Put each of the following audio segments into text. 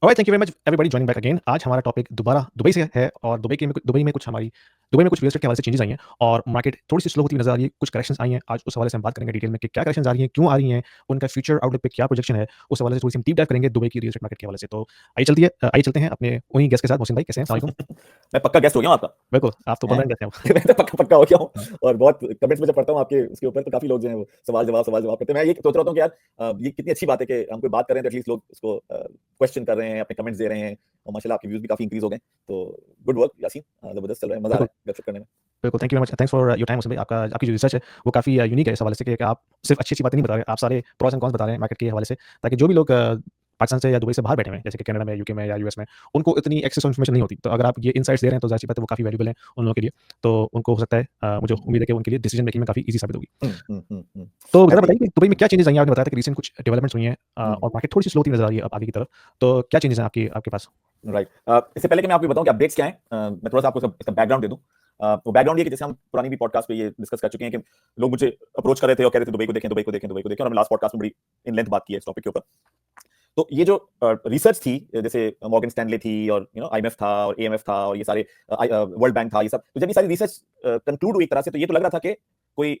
Alright, thank you very much everybody joining back again. आज हमारा topic दोबारा Dubai से है और दुबई में कुछ रियल एस्टेट के हवाले से चेंजेस आई हैं और मार्केट थोड़ी-सी स्लो होती हुई नज़र आ रही है, कुछ करेक्शंस आई हैं। आज उस हवाले से हम बात करेंगे डिटेल में कि क्या करेक्शंस आ रही हैं, क्यों आ रही हैं, उनका फ्यूचर आउटलुक पे क्या प्रोजेक्शन है, उस हवाले से थोड़ी-सी हम डीप डाइव करेंगे दुबई की रियल एस्टेट मार्केट के हवाले से। तो आइए चलते हैं अपने उन्हीं गेस्ट के साथ। मोहसिन भाई कैसे हैं? अस्सलाम वालेकुम। मैं पक्का गेस्ट हो गया हूँ आपका। बिल्कुल, आप तो हैं? बंद कैसे हैं आप? मैं तो पक्का हो गया हूँ। हाँ, और बहुत कमेंट्स में जब पढ़ता हूँ आपके उसके ऊपर, तो काफी लोग जो हैं वो सवाल जवाब करते हैं। मैं ये सोच रहा हूँ कि यार ये कितनी अच्छी बात है कि हम कोई बात कर रहे हैं तो एटलीस्ट लोग उसको क्वेश्चन कर रहे हैं, अपने कमेंट्स दे रहे हैं, और माशाल्लाह आपके व्यूज भी काफी इंक्रीज हो गए। तो गुड वर्क यासीन, जबरदस्त चल रहा है, मजा आ बिल्कुल, रहा है गपशप करने में। बिल्कुल, thank you very much. Thanks for your time Mohsin भाई। आपकी जो रिसर्च है वो काफ़ी यूनिक है इस हवाले से कि आप सिर्फ अच्छी-अच्छी बातें नहीं बता रहे, आप सारे प्रोस एंड कॉन्स बता रहे हैं मार्केट के हवाले से, ताकि जो भी लोग पाकिस्तान से या दुबई से बाहर बैठे हुए हैं, जैसे कि कनाडा में, यूके में या यूएस में, उनको इतनी एक्सेस इन्फॉर्मेशन नहीं होती। तो अगर आप ये इनसाइट्स दे रहे हैं तो ज़ाहिर-सी बात है वो काफ़ी वैल्यूएबल है उन लोगों के लिए। तो उनको हो सकता है मुझे उम्मीद है कि उनके लिए डिसीजन मेकिंग में काफ़ी ईज़ी साबित होगी। तो आई ज़रा थिंक बताइए कि दुबई में क्या चेंजेस आई हैं? आपने बताया था कि रिसेंट कुछ डेवलपमेंट्स हुई हैं और मार्केट थोड़ी-सी स्लो होती नज़र आ रही है अब आगे की तरफ। तो क्या चेंजेस हैं आपके आपके पास? राइट। इससे पहले कि मैं आपको बताऊं कि अपडेट्स क्या हैं, मैं थोड़ा सा आपको इसका बैकग्राउंड दे दूं। वो बैकग्राउंड ये कि जैसे हम पुरानी भी पॉडकास्ट पे ये डिस्कस कर चुके हैं कि लोग मुझे अप्रोच कर रहे थे और कह रहे थे दुबई को देखें, और हमने लास्ट पॉडकास्ट में बड़ी इन लेंथ बात की है इस टॉपिक के ऊपर। तो ये जो रिसर्च थी, जैसे मॉर्गन स्टैनले थी और आईएमएफ था और एएमएफ था और ये सारे वर्ल्ड बैंक था, ये सब, तो जब ये सारी रिसर्च कंक्लूड हुई एक तरह से, तो ये तो लग रहा था कि कोई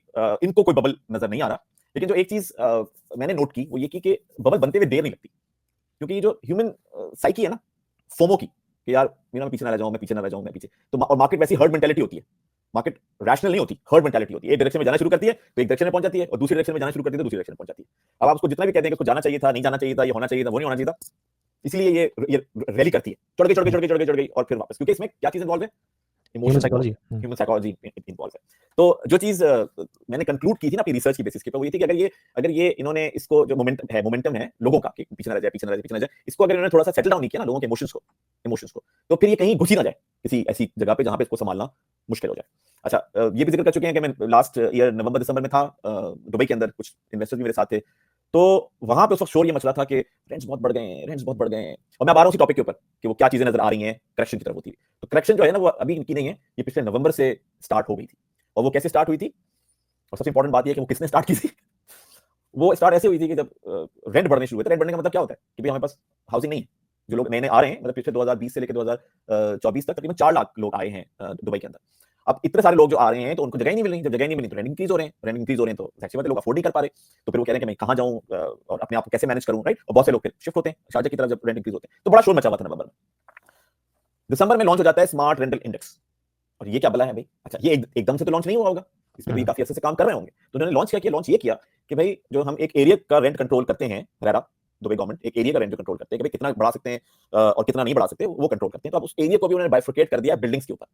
इनको कोई बबल नजर नहीं आ रहा। लेकिन जो एक चीज मैंने नोट की वो ये की कि बबल बनते हुए देर नहीं लगती, क्योंकि ये जो ह्यूमन साइकी है ना, फोमो की, कि यार मैं पीछे ना रह जाऊं, मैं पीछे ना रह जाऊं, मैं पीछे, तो और मार्केट वैसी हर्ड मेंटालिटी होती है। मार्केट रैशनल नहीं होती, हर्ड मेंटालिटी होती है। एक डायरेक्शन में जाना शुरू करती है तो एक डायरेक्शन में पहुंच जाती है, और दूसरी डायरेक्शन में जाना शुरू करती है तो दूसरी डायरेक्शन में पहुंच जाती है। अब आप उसको जितना भी कहते हैं कि उसको जाना चाहिए था, नहीं जाना चाहिए था, ये होना चाहिए था, वो नहीं होना चाहिए था, इसलिए ये रैली करती है, हुँ, चढ़ गई और फिर वापस, क्योंकि इसमें क्या चीज इन्वॉल्व है, ह्यूमन इमोशंस इन्वॉल्व साइकोलॉजी। है, ह्यूमन साइकोलॉजी इन्वॉल्व है। तो जो चीज मैंने कंक्लूड की थी ना अपनी रिसर्च की बेसिस के ऊपर, वो ये थी कि अगर ये इन्होंने इसको, जो मोमेंटम है लोगों का कि पीछे ना रह जाए, पीछे ना रह जाए, पीछे ना रह जाए, इसको अगर इन्होंने थोड़ा सा सेटल डाउन नहीं किया ना लोगों के इमोशंस को, तो फिर ये कहीं घुस ही ना जाए किसी ऐसी जगह पे जहां पे इसको संभालना मुश्किल हो जाए। अच्छा, ये भी जिक्र कर चुके हैं कि मैं लास्ट ईयर नवंबर दिसंबर में था दुबई के अंदर, कुछ इन्वेस्टर्स भी मेरे साथ थे। तो वहां पे उस वक्त शोर ये मच रहा था कि रेंट्स बहुत बढ़ गए हैं, रेंट्स बहुत बढ़ गए हैं, और मैं अब आ रहा हूं उसी टॉपिक के ऊपर कि वो क्या चीजें नजर आ रही हैं करेक्शन की तरफ होती है। तो करेक्शन जो है ना वो अभी इनकी नहीं है, ये पिछले नवंबर से स्टार्ट हो गई थी। और वो कैसे स्टार्ट हुई थी, और सबसे इंपॉर्टेंट बात ये है कि वो किसने स्टार्ट की थी। वो स्टार्ट ऐसे हुई थी कि जब रेंट बढ़ने शुरू हुए थे। रेंट बढ़ने का मतलब क्या होता है कि भाई हमारे पास हाउसिंग नहीं है। जो लोग नए नए आ रहे हैं, मतलब पिछले 2020 से लेकर 2024 तक तकरीबन 4 लाख लोग आए हैं दुबई के अंदर। अब इतने सारे लोग जो आ रहे हैं तो उनको जगह ही नहीं मिल रही। जब जगह नहीं मिली तो रेंट इंक्रीज हो रहे हैं, तो जाहिर सी बात है लोग अफोर्ड नहीं कर पा रहे। तो फिर वो कह रहे हैं कि मैं कहाँ जाऊँ और अपने आप को कैसे मैनेज करूँ, राइट। और बहुत से लोग फिर शिफ्ट होते हैं शारजा की तरफ जब रेंट इंक्रीज होते हैं। तो बड़ा शोर मचा हुआ था नवंबर में। दिसंबर में लॉन्च हो जाता है स्मार्ट रेंटल इंडेक्स। और ये क्या बला है भाई? अच्छा, ये एकदम से तो लॉन्च नहीं हुआ होगा, इसमें तो ये हुँ, काफी अच्छे से काम कर रहे होंगे। तो उन्होंने लॉन्च क्या किया, लॉन्च ये किया कि भाई जो हम एक एरिया का रेंट कंट्रोल करते हैं, रेरा, दुबई गवर्नमेंट एक एरिया का रेंट जो कंट्रोल करते हैं कि भाई कितना बढ़ा सकते हैं और कितना नहीं बढ़ा सकते, वो कंट्रोल करते हैं। तो अब उस एरिया को भी उन्होंने बाइफरकेट कर दिया बिल्डिंग्स के ऊपर।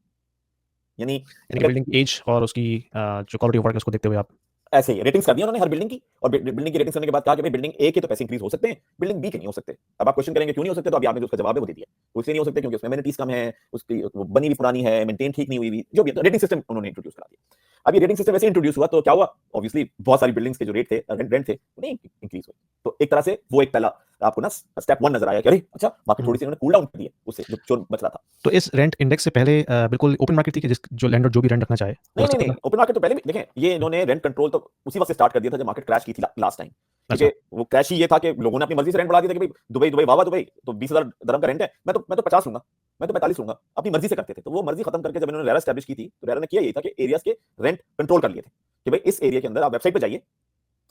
यानी यानी कि अगर बिल्डिंग की एज और उसकी जो क्वालिटी ऑफ वर्क है उसको देखते हुए आप। ऐसे ही रेटिंग्स कर दिया उन्होंने हर बिल्डिंग की, और बिल्डिंग की रेटिंग्स करने के बाद कहा कि भाई बिल्डिंग ए के तो पैसे इंक्रीज हो सकते हैं, बिल्डिंग बी के नहीं हो सकते। अब आप क्वेश्चन करेंगे क्यों नहीं हो सकते, तो अभी आपने जो उसका जवाब है वो दे दिया। वो इसलिए नहीं हो सकते क्योंकि उसमें एमिनिटीज कम है, उसकी वो बनी भी पुरानी है, मेंटेन ठीक नहीं हुई भी, जो भी रेटिंग सिस्टम उन्होंने इंट्रोड्यूस करा दिया। अब ये रेटिंग सिस्टम वैसे इंट्रोड्यूस हुआ तो क्या हुआ, ऑब्वियसली बहुत सारी बिल्डिंग्स के जो रेट थे, रेंट थे, वो नहीं इंक्रीज हुए। तो एक तरह से वो एक पहला आपको ना स्टेप वन नजर आया कि अरे अच्छा, मार्केट हुँ, थोड़ी सी उन्होंने कूल डाउन कर दिया उससे जो शोर मच रहा था। तो इस रेंट इंडेक्स से पहले बिल्कुल ओपन मार्केट थी कि जो लैंडलॉर्ड जो भी रेंट रखना चाहे वो नहीं रख नहीं सकता नहीं, था? ओपन मार्केट तो पहले भी देखें, ये हुँ, इन्होंने रेंट कंट्रोल तो उसी वक्त से स्टार्ट कर दिया था जब मार्केट क्रैश की थी लास्ट टाइम। अच्छा, क्योंकि वो क्रैश ही ये था कि लोगों ने अपनी मर्जी से रेंट बढ़ा दिया था कि भाई दुबई दुबई वाह दुबई, तो 20,000 दरम का रेंट है, मैं तो 50 लूंगा, मैं तो 45 लूंगा, अपनी मर्जी से करते थे। तो वो मर्जी खत्म करके जब इन्होंने रेरा स्टैब्लिश की थी, तो रेरा ने किया यही था कि एरियाज के रेंट कंट्रोल कर लिए थे कि भाई इस एरिया के अंदर आप वेबसाइट पे जाइए,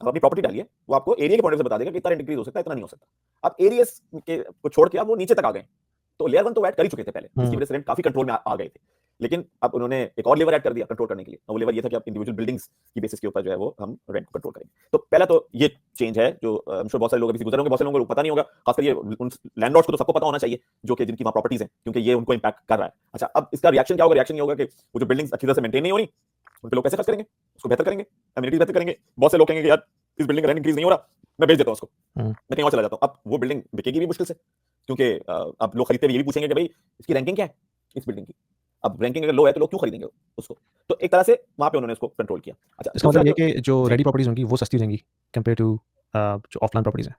आप अपनी प्रॉपर्टी डालिए, वो आपको एरिया के पॉइंट से बता देगा कि इतना रेंट इंक्रीज हो सकता है, इतना नहीं हो सकता। अब एरियाज के को छोड़ के अब वो नीचे तक आ गए। तो लेयर वन तो ऐड कर ही चुके थे पहले, जिसकी हुँ, वजह से रेंट काफी कंट्रोल में आ गए थे। लेकिन अब उन्होंने एक और लेवर ऐड कर दिया कंट्रोल करने के लिए, और वो लेवर ये था कि अब इंडिविजुअल बिल्डिंग्स की बेसिस के ऊपर जो है वो हम रेंट को कंट्रोल करेंगे। तो पहला तो ये चेंज है जो बहुत सारे लोग अभी से गुजरे होंगे, बहुत सारे लोगों को पता नहीं होगा, खासकर ये उन लैंडलॉर्ड्स को तो सबको पता होना चाहिए जो कि जिनकी वहां प्रॉपर्टीज हैं, क्योंकि ये उनको इंपैक्ट कर रहा है। अच्छा, अब इसका रिएक्शन क्या होगा? रिएक्शन ये होगा कि वो जो बिल्डिंग्स अच्छी तरह से मेंटेन नहीं हो रही, उन पे लोग पैसे खर्च करेंगे, उसको बेहतर करेंगे, एमिनिटीज बेहतर करेंगे। बहुत से लोग कहेंगे कि यार इस बिल्डिंग का रेंट इंक्रीज नहीं हो रहा, मैं बेच देता हूं उसको, हुँ, मैं कहीं और चला जाता हूं। अब वो बिल्डिंग बिकेगी भी मुश्किल से, क्योंकि अब लोग खरीदते हुए ये भी पूछेंगे कि भाई इसकी रैंकिंग क्या है इस बिल्डिंग की। अब रैंकिंग अगर लो है तो लोग क्यों खरीदेंगे उसको? तो एक तरह से वहां पे उन्होंने उसको कंट्रोल किया। अच्छा, इसका दूसरा मतलब ये जो है कि जो जी, रेडी प्रॉपर्टीज़ होंगी वो सस्ती रहेंगी कंपेयर टू जो ऑफलाइन प्रॉपर्टीज़ हैं।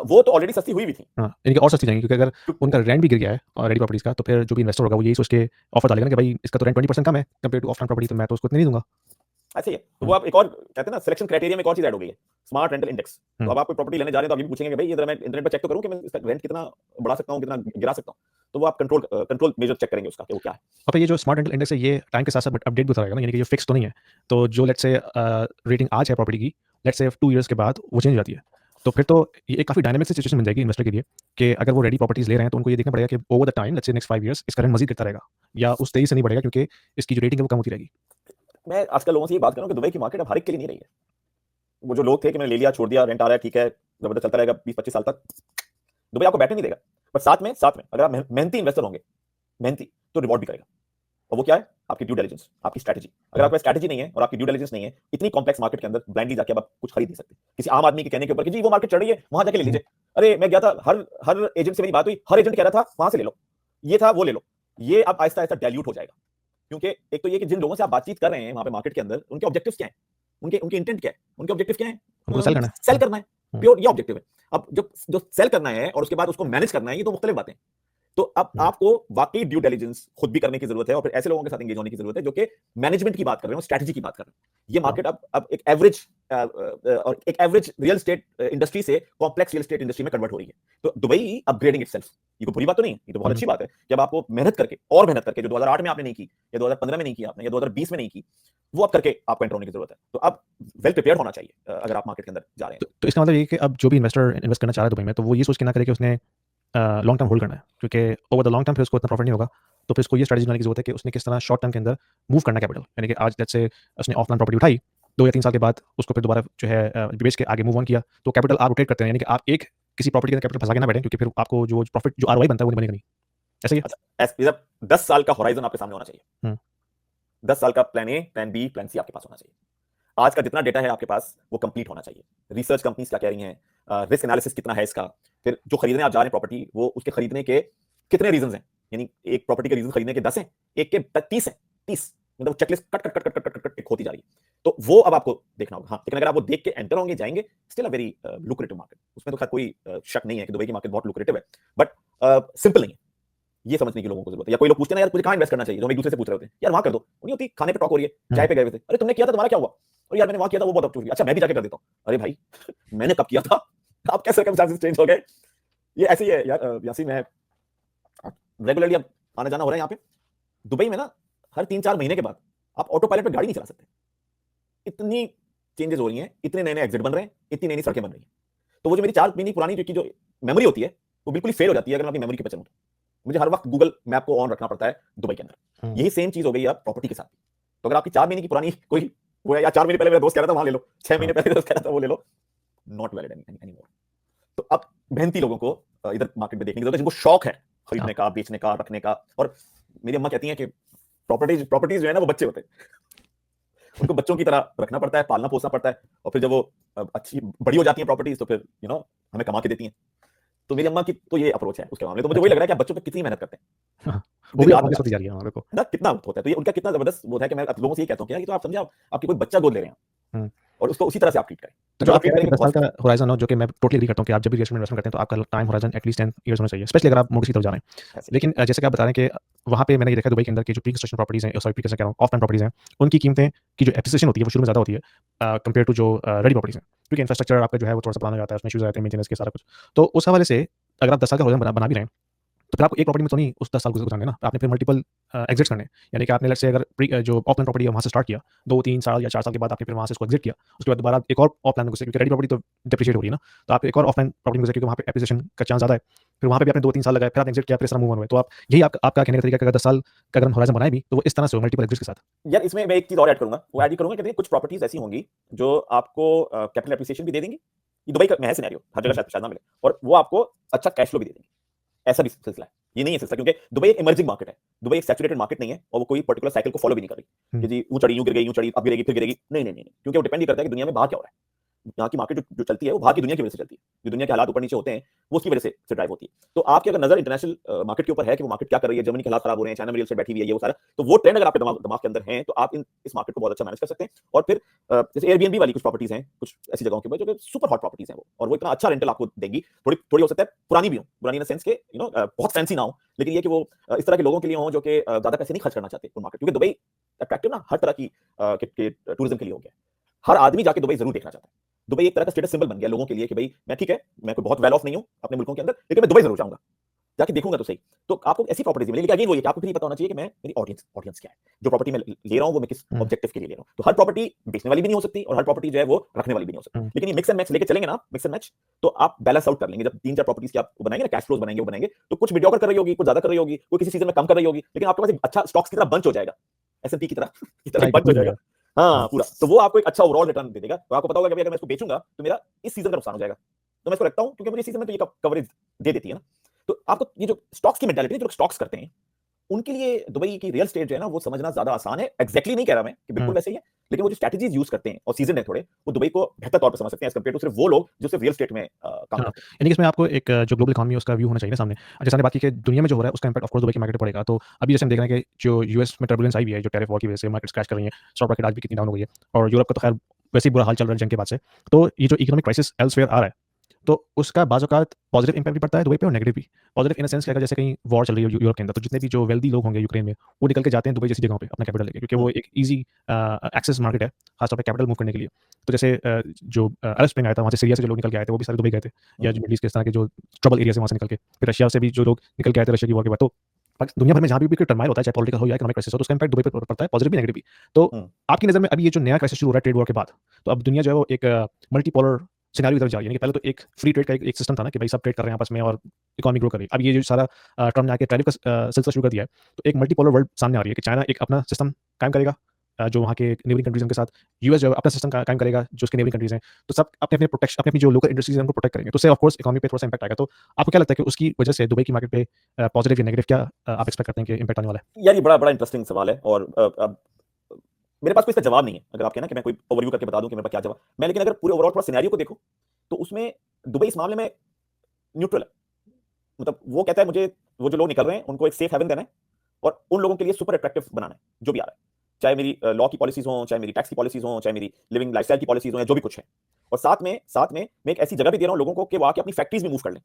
वो तो ऑलरेडी सस्ती हुई भी थी। हाँ, यानी कि और सस्ती जाएँगी क्योंकि अगर उनका रेंट भी गिर गया है रेडी प्रॉपर्टीज़ का, तो फिर जो भी इन्वेस्टर होगा वो यही सोच के ऑफर डालेगा ना कि भाई इसका तो रेंट 20% कम है कंपेयर टू ऑफलाइन प्रॉपर्टी, तो मैं तो उसको इतने नहीं दूँगा। ऐसे ही है। तो वो आप एक और कहते हैं ना सिलेक्शन क्राइटेरिया में एक और चीज ऐड हो गई है, स्मार्ट रेंटल इंडेक्स। तो अब आप कोई प्रॉपर्टी लेने जा रहे हैं तो आप ये भी पूछेंगे भाई ये जरा मैं इंटरनेट पर चेक तो करूं कि मैं इसका रेंट कितना बढ़ा सकता हूं, कितना गिरा सकता हूं। तो वो आप कंट्रोल मेजर चेक करेंगे उसका कि वो क्या है। और फिर ये जो स्मार्ट रेंटल इंडेक्स है ये टाइम के साथ साथ अपडेट भी होता रहेगा ना, यानी कि ये फिक्स तो नहीं है। तो जो लेट्स से रेटिंग आज है प्रॉपर्टी की, लेट्स से 2 इयर्स के बाद वो चेंज हो जाती है। तो फिर तो ये एक काफ़ी डायनामिक सी सिचुएशन बन जाएगी इन्वेस्टर के लिए कि अगर वो रेडी प्रॉपर्टीज ले रहे हैं तो उनको ये देखना पड़ेगा कि over the time let's say next 5 years इसका रेंट मज़ीद गिरता रहेगा या उस तेज़ी से नहीं बढ़ेगा क्योंकि इसकी जो रेटिंग है वो कम होती रहेगी। मैं आजकल लोगों से ये बात कर रहा हूं कि दुबई की मार्केट अब हर एक के लिए नहीं रही है। वो जो लोग थे कि मैंने ले लिया छोड़ दिया, रेंट आ रहा है ठीक है, जबरदस्त चलता रहेगा 20-25 साल तक, दुबई आपको बैठने नहीं देगा। पर साथ में अगर आप मेहनती इन्वेस्टर होंगे, मेहनती, तो रिवॉर्ड भी करेगा। और वो क्या है? आपकी ड्यू डिलिजेंस, आपकी स्ट्रैटेजी। अगर आपके पास स्ट्रैटेजी नहीं है और आपकी ड्यू डिलिजेंस नहीं है, इतनी कॉम्प्लेक्स मार्केट के अंदर ब्लाइंडली जाके आप कुछ खरीद नहीं सकते किसी आम आदमी के कहने के ऊपर कि जी वो मार्केट चढ़ रही है वहां जाके ले लीजिए। अरे मैं गया था, हर एजेंट से मेरी बात हुई, हर एजेंट कह रहा था वहां से ले लो, ये था वो ले लो। ये अब आहिस्ता आहिस्ता डाइल्यूट हो जाएगा, क्योंकि एक तो ये कि जिन लोगों से आप बातचीत कर रहे हैं वहां पे मार्केट के अंदर, उनके ऑब्जेक्टिव्स क्या है, उनके उनके इंटेंट क्या है, उनके ऑब्जेक्टिव क्या है? उनको सेल करना है। सेल करना है, प्योर ये ऑब्जेक्टिव है। अब जब जो सेल करना है और उसके बाद उसको मैनेज करना है, ये तो मुख्तलिफ बातें। तो अब आपको वाकई ड्यू डिलिजेंस खुद भी करने की जरूरत है और फिर ऐसे लोगों के साथ एंगेज होने की जरूरत है जो कि मैनेजमेंट की बात कर रहे हो, स्ट्रैटेजी की बात कर रहे हैं। ये मार्केट अब एक एवरेज रियल एस्टेट इंडस्ट्री से कॉम्प्लेक्स रियल एस्टेट इंडस्ट्री में कन्वर्ट हो रही है। तो दुबई अपग्रेडिंग इटसेल्फ, ये कोई बुरी बात तो नहीं है, ये तो बहुत अच्छी बात है। जब आपको मेहनत करके और मेहनत करके, जो 2008 में आपने नहीं की या 2015 में नहीं की आपने या 2020 में नहीं की, वो अब करके आपको एंटर होने की जरूरत है। तो अब वेल प्रिपेयर्ड होना चाहिए अगर आप मार्केट के अंदर जा रहे हैं। तो इसका मतलब ये है कि अब जो भी इन्वेस्टर इन्वेस्ट करना चाह रहा है दुबई में, तो वो ये सोच के ना करे कि उसने लॉन्ग टर्म होल्ड करना है, क्योंकि ओवर द लॉन्ग टर्म फिर उसको इतना प्रॉफिट नहीं होगा। तो फिर उसको ये स्ट्रैटेजी बनाने की जरूरत है कि उसने किस तरह शॉर्ट टर्म के अंदर मूव करना कैपिटल, यानी कि आज लेट्स से उसने ऑफलाइन प्रॉपर्टी उठाई 2 या 3 साल के बाद उसको फिर दोबारा जो है बेच के आगे मूव ऑन किया, तो कैपिटल आप रोटेट करते हैं, यानी कि आप एक किसी प्रॉपर्टी के अंदर कैपिटल फंसा के ना बैठें, क्योंकि फिर आपको जो प्रॉफिट जो आरओआई बनता है वो नहीं बनेगा नहीं। ऐसा ही है? अच्छा, 10 साल का होराइजन आपके सामने होना चाहिए। 10 साल का plan A, plan B, plan C आपके पास होना चाहिए। आज का जितना डेटा है आपके पास वो कंप्लीट होना चाहिए। रिसर्च कंपनीज क्या कह रही हैं, रिस्क एनालिसिस कितना है इसका, फिर जो खरीदने आप जा रहे हैं प्रॉपर्टी, वो उसके खरीदने के कितने रीजंस हैं, यानी एक प्रॉपर्टी के रीजन खरीदने के 10 हैं, एक के 30 हैं, 30 मतलब checklist cut cut cut cut cut cut cut होती जा रही है। तो वो अब आपको देखना होगा। हाँ, लेकिन अगर आप वो देख के एंटर होंगे, जाएंगे, still a very lucrative market. उसमें तो खैर कोई शक नहीं है कि दुबई की मार्केट बहुत लुक्रेटिव है, बट सिंपल नहीं है। ये समझने की लोगों को जरूरत है। या कोई लोग पूछते हैं ना यार मुझे कहां इन्वेस्ट करना चाहिए, जो हम एक दूसरे से पूछ रहे होते हैं, यार वहां कर दो, नहीं होती, खाने पे टॉक हो रही है, चाय पे गए हुए थे, अरे तुमने किया था, तुम्हारा क्या हुआ, और यार मैंने वहां किया था वो बहुत अच्छा, अच्छा मैं भी जाके कर देता हूं। अरे भाई मैंने कब किया था, आप कैसे सर्कमस्टेंसेस चेंज हो गए। ये ऐसे ही है यार यासीन, मैं रेगुलरली अब आना जाना हो रहा है यहाँ पे दुबई में ना, हर 3-4 महीने के बाद आप ऑटो पायलट पे गाड़ी नहीं चला सकते। इतनी चेंजेस हो रही हैं, इतने नए नए एग्जिट बन रहे हैं, इतनी नई नई सड़कें बन रही हैं। तो वो जो मेरी 4 महीने पुरानी जो मेमोरी होती है वो बिल्कुल ही फेल हो जाती है अगर मैं अपनी मेमोरी के पीछे चलूं। मुझे हर वक्त गूगल मैप को ऑन रखना पड़ता है दुबई के अंदर। यही सेम चीज हो गई है अब प्रॉपर्टी के साथ। तो अगर आपकी 4 महीने की पुरानी कोई वो है, या 4 महीने पहले मेरा दोस्त कह रहा था वहां ले लो, 6 महीने पहले दोस्त कह रहा था वो ले लो, नॉट वैलिड एनीमोर। तो अब मेहनती लोगों को इधर मार्केट में देखने की जरूरत है, जिनको शौक है खरीदने का, बेचने का, रखने का। और मेरी अम्मा कहती हैं कि प्रॉपर्टीज जो है ना वो बच्चे होते हैं, उनको बच्चों की तरह रखना पड़ता है, पालना पोसना पड़ता है, और फिर जब वो अच्छी बड़ी हो जाती है प्रॉपर्टीज तो फिर हमें कमा के देती हैं। तो मेरी अम्मा की तो ये अप्रोच है उसके मामले। तो मुझे वही लग रहा है कि आप बच्चों पे कितनी मेहनत करते हैं, वो भी ऑब्वियस होती जा रही है हमारे को ना, कितना होता है। तो ये उनका कितना जबरदस्त वो है कि मैं लोगों से ये कहता हूँ कि यार ये तो आप समझे, आपकी कोई बच्चा गोद ले रहे हैं और उसको उसी तरह से आप ट्रीट करें। तो जो आप 10 साल का होराइजन हो, जो कि मैं टोटली एग्री करता हूँ कि आप जब भी इन्वेस्टमेंट करते हैं तो आपका टाइम होराइजन एटलीस्ट 10 इयर्स होना चाहिए, स्पेशली अगर आप मोर्गेज की तरफ जा रहे हैं। लेकिन जैसे कि आप बता रहे हैं कि वहाँ पे मैंने ये देखा दुबई के अंदर की जो प्री कंस्ट्रक्शन प्रॉपर्टीज हैं, सॉरी प्री कंस्ट्रक्शन कह रहा हूँ, ऑफ टाइम प्रॉपर्टीज हैं, उनकी कीमतें की जो एप्रिसिएशन होती है वो शुरू में ज़्यादा होती है कंपेयर टू जो रेडी प्रॉपर्टीज हैं, क्योंकि इंफ्रास्ट्रक्चर आपका जो है वो थोड़ा सा पुराना हो जाता है, उसमें इश्यूज आते हैं मेंटेनेंस के सारा कुछ। तो उस हवाले से अगर आप 10 साल का होराइजन बना भी रहे हैं तो फिर आपको एक प्रॉपर्टी में तो नहीं उस 10 साल गुजारने ना, आपने फिर मल्टीपल एग्जिट्स करने, यानी कि आपने लेट्स से अगर जो ऑफलाइन प्रॉपर्टी है वहाँ से स्टार्ट किया 2-3 साल या 4 साल के बाद आपने फिर वहाँ से उसको एग्जिट किया, उसके बाद दोबारा एक और ऑफलाइन में घुसे, क्योंकि रेडी प्रॉपर्टी तो डिप्रिशिएट हो रही है ना, तो आप एक और ऑफलाइन प्रॉपर्टी में घुसे क्योंकि वहाँ पे एप्रिसिएशन का चांस ज़्यादा है। फिर वहाँ पे भी आपने 2-3 साल लगाए, फिर आप एग्जिट किया, फिर इस तरह मूव ऑन हुए। तो आप यही आपका कहने का तरीका है कि अगर 10 साल का अगर हम होराइजन बनाए भी तो वो इस तरह से हो मल्टीपल एग्जिट्स के साथ। यार इसमें मैं एक चीज और ऐड करूंगा, वो ऐड करूंगा कि कुछ प्रॉपर्टीज ऐसी होंगी जो आपको कैपिटल एप्रिसिएशन भी दे देंगी। ये दुबई का मैं सिनेरियो, हर जगह शायद ना मिले, और वो आपको अच्छा कैश फ्लो भी दे देंगी। ऐसा भी सिलसिला है, ये नहीं है सिलसिला, क्योंकि दुबई एक इमर्जिंग मार्केट है, दुबई एक सैचुरेटेड मार्केट नहीं है, और वो कोई पर्टिकुलर साइकिल को फॉलो भी नहीं कर रही कि जी ऊं चढ़ी यूं गिर गई, यूं चढ़ी अब गिरेगी फिर गिरेगी, नहीं नहीं नहीं, क्योंकि वो डिपेंड ही करता है कि दुनिया में बाहर क्या हो रहा है। यहाँ की मार्केट जो चलती है वो बाहर की दुनिया की वजह से चलती है, जो दुनिया के हालात ऊपर नीचे होते हैं वो उसकी वजह से ड्राइव होती है। तो आपकी अगर नजर इंटरनेशनल मार्केट के ऊपर है कि वो मार्केट क्या कर रही है, जर्मनी के हालात खराब हो रहे हैं, चाइना में रियल एस्टेट बैठी हुई है, ये वो सारा, तो वो ट्रेंड अगर आपके दिमाग के अंदर है तो आप इस मार्केट को बहुत अच्छा मैनेज कर सकते हैं। और फिर जैसे एयरबीएनबी वाली कुछ प्रॉपर्टीज हैं, कुछ ऐसी जगहों के ऊपर जो सुपर हॉट प्रॉपर्टीज हैं वो, और वो इतना अच्छा रेंटल आपको देंगी, थोड़ी थोड़ी हो सकता है पुरानी भी हो, पुरानी इन सेंस के बहुत फैंसी ना हो, लेकिन ये कि वो इस तरह के लोगों के लिए हो जो कि ज्यादा पैसे नहीं खर्च करना चाहते उन मार्केट, क्योंकि दुबई अट्रैक्टिव ना हर तरह की टूरिज्म के लिए हो गया। हर आदमी जाके दुबई जरूर देखना चाहता है। दुबई एक तरह का स्टेटस सिंबल बन गया लोगों के लिए कि भाई मैं ठीक है, मैं कोई बहुत वेल ऑफ नहीं हूं अपने मुल्कों के अंदर, लेकिन मैं दुबई जरूर जाऊंगा, जाके देखूंगा तो सही। तो आपको ऐसी प्रॉपर्टीज मिलेगी, लेकिन अगेन वो ये कि आपको फिर ये पता होना चाहिए कि मैं मेरी ऑडियंस क्या है, जो प्रॉपर्टी मैं ले रहा हूं वो मैं किस ऑब्जेक्टिव के लिए ले रहा हूं। तो हर प्रॉपर्टी बेचने वाली भी नहीं हो सकती और हर प्रॉपर्टी जो है वो रखने वाली भी नहीं हो सकती, लेकिन ये मिक्स एंड मैच लेके चलेंगे ना, मिक्स एंड मैच, तो आप बैलेंस आउट कर लेंगे। जब 3-4 प्रॉपर्टीज की आप बनाएंगे ना, कैश फ्लोज बनाएंगे, वो बनाएंगे तो कुछ मीडियोकर कर रही होगी, कुछ ज्यादा कर रही होगी, कोई किसी सीजन में कम कर रही होगी, लेकिन आपके पास एक अच्छा स्टॉक्स की तरह बंच हो जाएगा, एसएनपी की तरह बंच हो जाएगा। हाँ पूरा, तो वो आपको एक अच्छा ओवरऑल रिटर्न दे देगा। तो आपको पता होगा कि अगर मैं इसको बेचूंगा तो मेरा इस सीजन का नुकसान हो जाएगा, तो मैं इसको रखता हूं क्योंकि मुझे इस सीजन में तो ये कवरेज दे देती है ना। तो आपको ये जो स्टॉक्स की मेंटालिटी, जो स्टॉक्स करते हैं उनके लिए दुबई की रियल एस्टेट जो है ना वो समझना ज्यादा आसान है। एग्जैक्टली नहीं कह रहा मैं कि बिल्कुल वैसे ही है, लेकिन वो जो स्ट्रैटेजीज यूज करते हैं और सीजन है थोड़े, वो दुबई को बेहतर तौर पर समझ सकते हैं एज कंपेयर टू सिर्फ वो लोग जो सिर्फ रियल एस्टेट में काम करते हैं। यानी कि इसमें आपको एक जो ग्लोबल इकोनॉमी है उसका व्यू होना चाहिए ना सामने। जैसे आपने बात की कि दुनिया में जो हो रहा है उसका इम्पैक्ट ऑफ कोर्स दुबई की मार्केट पर पड़ेगा। तो अभी जैसे हम देख रहे हैं कि जो यूएस में टर्बुलेंस आई हुई है, जो टैरिफ वॉर की वजह से मार्केट्स क्रैश कर रही है, स्टॉक मार्केट आज भी कितनी डाउन हो गई है, और यूरोप का तो खैर वैसे ही बुरा हाल चल रहा है जंग के बाद से। तो ये जो इकोनॉमिक क्राइसिस एल्सवेयर आ रहा है, तो उसका बाज़ औक़ात पॉजिटिव इम्पैक्ट भी पड़ता है दुबई पे और नेगेटिव भी। पॉजिटिव इन द सेंस कि अगर जैसे कहीं वॉर चल रही है यूरोप के अंदर, तो जितने भी जो वेल्दी लोग होंगे यूक्रेन में, वो निकल के जाते हैं दुबई जैसी जगहों पे अपना कैपिटल लेके, क्योंकि वो एक ईज़ी एक्सेस मार्केट है, खास तौर पे कैपिटल मूव करने के लिए। तो जैसे जो अरब स्प्रिंग आया था, वहाँ से सीरिया से जो लोग निकल के आए थे, वो भी सारे दुबई गए थे, या जो मिडल ईस्ट के इस तरह के जो ट्रबल एरिया से वहाँ से निकल के, फिर रशिया से भी जो लोग निकल के आए थे रशिया की वॉर के बाद। तो दुनिया भर में जहाँ भी कोई टर्माइल होता है, चाहे पॉलिटिकल हो या इकोनॉमिक क्राइसिस हो, तो उसका इम्पैक्ट दुबई पे पड़ता है, पॉजिटिव भी नेगेटिव भी। तो आपकी नज़र में अभी ये जो नया क्राइसिस शुरू हो रहा है ट्रेड वॉर के बाद, तो अब दुनिया जो है वो एक मल्टीपोलर सिनेरियो की तरफ जा रही है। यानी कि पहले तो एक फ्री ट्रेड का एक सिस्टम था ना कि भाई सब ट्रेड कर रहे हैं आपस में और इकोनॉमी ग्रो कर रही है। अब ये जो सारा ट्रम्प ने आके टैरिफ का सिलसिला शुरू कर दिया है, तो एक मल्टीपोलर वर्ल्ड सामने आ रही है कि चाइना एक अपना सिस्टम कायम करेगा, जो वहाँ के नेबरिंग कंट्रीज़ उनके साथ, यूएस जो है अपना सिस्टम कायम करेगा जो उसके नेबरिंग कंट्रीज़ हैं। तो सब अपनी जो लोकल इंडस्ट्रीज़ हैं उनको प्रोटेक्ट करेंगे। तो उससे ऑफ कोर्स इकोनॉमी पे थोड़ा-सा इम्पैक्ट आएगा। तो आपको क्या लगता है कि उसकी वजह से दुबई की मार्केट पे पॉजिटिव या नेगेटिव क्या आप एक्सपेक्ट करते हैं कि इम्पैक्ट आने वाला है? यार ये बड़ा इंटरेस्टिंग सवाल है, और अब मेरे पास कोई इसका जवाब नहीं है। अगर आप कहना कि मैं कोई ओवरव्यू करके बता दूं कि मेरे पास क्या जवाब, मैं लेकिन अगर पूरे ओवरऑल थोड़ा सिनेरियो को देखो तो उसमें दुबई इस मामले में न्यूट्रल है। मतलब वो कहता है मुझे वो जो लोग निकल रहे हैं उनको एक सेफ हेवन देना है और उन लोगों के लिए सुपर अट्रैक्टिव बनाना है जो भी आ रहा है, चाहे मेरी लॉ की पॉलिसीज हो, चाहे मेरी टैक्स की पॉलिसीज हो, चाहे मेरी लिविंग लाइफस्टाइल की पॉलिसीज हो, या जो भी कुछ है। और साथ में मैं एक ऐसी जगह भी दे रहा हूं लोगों को कि वो आके अपनी फैक्ट्रीज भी मूव कर लें।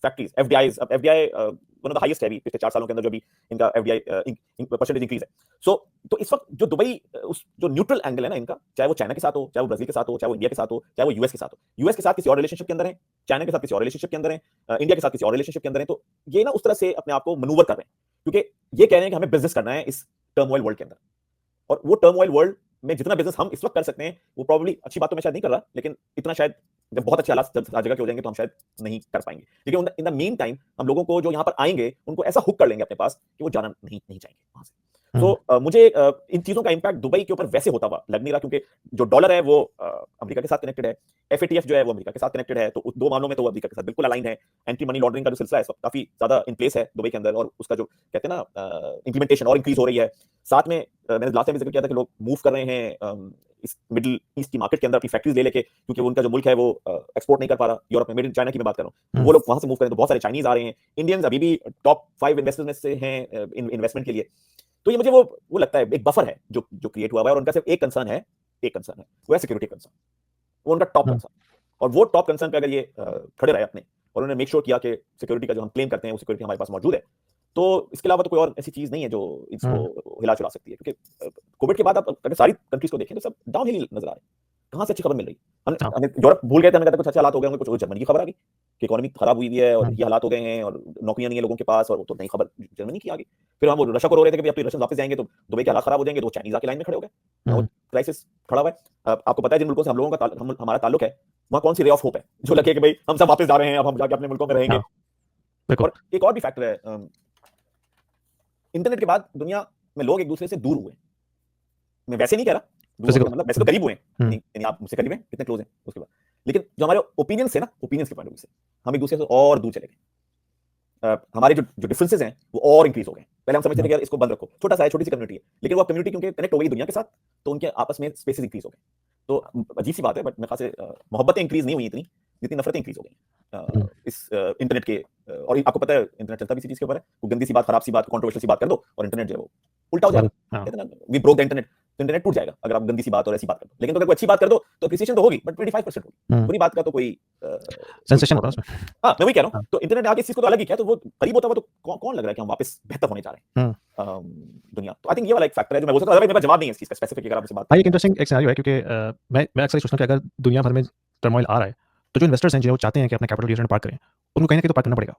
फैक्ट्रीज, एफडीआईज, अब FDI one of the highest है अभी पिछले 4 सालों के अंदर जो भी इनका एफडीआई परसेंटेज इंक्रीज है। सो तो इस वक्त जो दुबई उस जो न्यूट्रल एंगल है ना इनका, चाहे वो चाइना के साथ हो, चाहे वो ब्राजील के साथ हो, चाहे वो इंडिया के साथ हो, चाहे वो यूएस के साथ हो, यूएस के साथ किसी और रिलेशनशिप के अंदर है, चाइना के साथ किसी और रिलेशनशिप के अंदर है, इंडिया के साथ किसी और रिलेशनशिप के अंदर है, तो ये ना उस तरह से अपने आप को मनूवर कर रहे हैं, क्योंकि ये कह रहे हैं कि हमें बिजनेस करना है इस टर्मोइल वर्ल्ड के अंदर। और वो टर्मोइल वर्ल्ड में जितना बिजनेस हम इस वक्त कर सकते हैं, वो प्रॉब्ली अच्छी बात तो मैं शायद नहीं कर रहा, लेकिन इतना शायद जब बहुत अच्छे हालात हर जगह के हो जाएंगे तो हम शायद नहीं कर पाएंगे। लेकिन इन द मेन टाइम हम लोगों को जो यहाँ पर आएंगे उनको ऐसा हुक कर लेंगे अपने पास कि वो जाना नहीं चाहेंगे वहां से। तो मुझे इन चीजों का इंपैक्ट दुबई के ऊपर वैसे होता हुआ लग नहीं रहा, क्योंकि जो डॉलर है वो अमेरिका के साथ कनेक्टेड है, एफएटीएफ जो है वो अमेरिका के साथ कनेक्टेड है, तो दो मामलों में तो अमेरिका के साथ बिल्कुल अलाइन है। एंटी मनी लॉन्ड्रिंग का जो सिलसिला है काफी ज्यादा इन प्लेस है दुबई के अंदर, और उसका जो कहते हैं ना इंप्लीमेंटेशन और इंक्रीज हो रही है। साथ में मैंने लास्ट टाइम जिक्र किया था कि लोग मूव कर रहे हैं इस मिडिल ईस्ट की मार्केट के अंदर अपनी फैक्ट्रीज ले लेके, क्योंकि उनका जो मुल्क है वो एक्सपोर्ट नहीं कर पा रहा यूरोप में। मेड इन चाइना की मैं बात कर रहा हूँ, वो लोग वहां से मूव करें तो बहुत सारे चाइनीज आ रहे हैं। इंडियंस अभी भी टॉप 5 इन्वेस्टर्स में से हैं इन्वेस्टमेंट के लिए। तो ये मुझे वो लगता है एक बफर है जो क्रिएट हुआ है, और उनका सिर्फ एक कंसर्न है वो है सिक्योरिटी कंसर्न। वो उनका टॉप कंसर्न, और वो टॉप कंसर्न पे अगर ये खड़े रहे अपने और उन्होंने मेक श्योर किया कि सिक्योरिटी का जो हम क्लेम करते हैं वो सिक्योरिटी हमारे पास मौजूद है, तो इसके अलावा तो कोई और ऐसी चीज नहीं है जो इसको हिला चुरा सकती है। क्योंकि कोविड के बाद आप अगर सारी कंट्रीज को देखें तो सब डाउन हिल नजर आ रहे हैं। कहां से अच्छी खबर मिल रही? हमने यूरोप भूल गए थे, हमने कहा कुछ अच्छे हालात हो गए होंगे, कुछ जर्मनी की खबर आ गई कि इकोनॉमी खराब हुई है और ये हालात हो गए हैं और नौकरियां नहीं है लोगों के पास, और वो तो नई खबर जर्मनी की आ गई। फिर हम वो रशिया को रो रहे थे कि अब रशियन वापस जाएंगे तो दुबई के हालात खराब हो जाएंगे, तो चाइनीज आके लाइन में खड़े हो गए, क्राइसिस खड़ा हुआ है। आपको पता है जिन मुल्कों से हम लोगों का हमारा ताल्लुक है, वहां कौन सी रे ऑफ होप है जो लगे कि भाई हम सब वापस जा रहे हैं, अब हम जाके अपने मुल्कों में रहेंगे। और एक और भी फैक्टर है, इंटरनेट के बाद दुनिया में लोग एक दूसरे से दूर हुए। मैं वैसे नहीं कह रहा मतलब वैसे तो करीब हुए हैं, यानी आप मुझसे करीब हैं, कितने क्लोज हैं उसके बाद, लेकिन जो हमारे ओपिनियंस है ना, ओपिनियंस के पॉइंट ऑफ व्यू से हम एक दूसरे से और दूर चले गए। हमारे जो डिफरेंसेस हैं वो और इंक्रीज हो गए। पहले हम समझते थे कि यार इसको बंद रखो, छोटा सा है, छोटी सी कम्युनिटी है, लेकिन वो कम्युनिटी क्योंकि कनेक्ट हो गई दुनिया के साथ, तो उनके आपस में स्पेसेस इंक्रीज हो गए। तो अजीब सी बात है, बट मेरे ख्याल से मोहब्बतें इंक्रीज नहीं हुई इतनी जितनी नफरतें इंक्रीज हो गई इस इंटरनेट के और आपको पता है इंटरनेट चलता भी इसी चीज के ऊपर है, कोई गंदी सी बात, खराब सी बात, कंट्रोवर्शियल सी बात कर दो और इंटरनेट जो है वो उल्टा हो जाएगा। हाँ कहते हैं ना, वी ब्रोक द इंटरनेट, तो इंटरनेट टूट जाएगा अगर आप गंदी सी बात और ऐसी बात कर दो। लेकिन तो अगर कोई अच्छी बात कर दो तो एप्रिसिएशन तो होगी, बट 25% होगी। बुरी बात का तो कोई सेंसेशन होता है उसमें। हाँ, मैं वही कह रहा हाँ हूँ। तो इंटरनेट आगे इस चीज को तो अलग ही क्या, तो वो करीब होता हुआ तो कौन लग रहा है कि हम वापस बेहतर होने जा रहे हैं दुनिया। तो आई थिंक ये वाला एक फैक्टर है जो मैं बोल सकता हूँ। मेरे पास जवाब नहीं है इस चीज का स्पेसिफिक, अगर आप मुझसे बात हाँ, ये एक इंटरेस्टिंग एक सिनेरियो है क्योंकि मैं अक्सर ये सोचता हूँ कि अगर दुनिया भर में टर्मोइल आ रहा है तो जो इन्वेस्टर्स हैं जो चाहते हैं कि अपना कैपिटल रिटर्न पार्क करें, उनको कहीं ना कहीं तो पार्क करना पड़ेगा।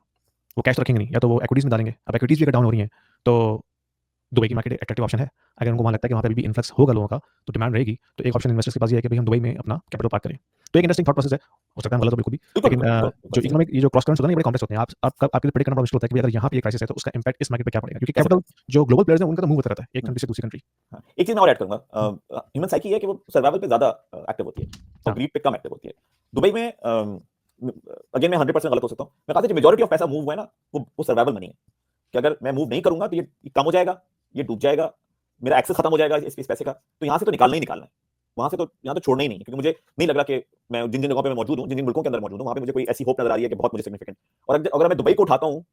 वो कैश तो रखेंगे नहीं, या तो वो इक्विटीज में डालेंगे। अब इक्विटीज भी अगर डाउन हो रही हैं तो दुबई की मार्केट एक अट्रैक्टिव ऑप्शन है। अगर उनको वहाँ लगता है कि वहाँ पे अभी भी इन्फ्लक्स होगा लोगों का, तो डिमांड रहेगी, तो एक ऑप्शन इन्वेस्टर्स के पास ये है कि भाई हम दुबई में अपना कैपिटल पार्क करें। तो एक इंटरेस्टिंग थॉट प्रोसेस है, हो सकता है हम गलत हो बिल्कुल भी, बिल्कुल लेकिन बिल्कुल जो इकोनॉमिक ये जो क्रॉस करंट्स होते हैं ना, ये बड़े कॉम्प्लेक्स होते हैं। आपके लिए प्रेडिक्ट करना बड़ा मुश्किल होता है कि अगर यहाँ पे ये क्राइसिस है तो उसका इम्पैक्ट इस मार्केट पे क्या पड़ेगा, क्योंकि कैपिटल जो ग्लोबल प्लेयर्स हैं उनका तो मूव होता रहता है एक कंट्री से दूसरी कंट्री। हाँ, एक चीज मैं और ऐड करूंगा, ह्यूमन साइकी है कि वो सर्वाइवल पे ज्यादा एक्टिव होती है और हाँ। ग्रीड पे कम एक्टिव होती है। दुबई में अगेन मैं 100% गलत हो सकता हूँ, मैं कहता हूँ मेजॉरिटी ऑफ पैसा मूव हुआ है ना, वो सर्वाइवल मनी है कि अगर मैं मूव नहीं करूंगा तो ये कम हो जाएगा, ये डूब जाएगा, मेरा एक्सेस खत्म हो जाएगा इस पैसे का, तो यहाँ से तो निकालना ही निकालना है, वहां से तो यहाँ तो छोड़ना ही नहीं है, क्योंकि मुझे नहीं लग रहा कि मैं जिन जिन जगहों पे मैं मौजूद हूँ, जिन जिन मुल्कों के अंदर मौजूद हूँ, वहां पे मुझे कोई ऐसी होप नजर आ रही है कि बहुत मुझे सिग्निफिकेंट। और अगर मैं दुबई को उठाता हूँ,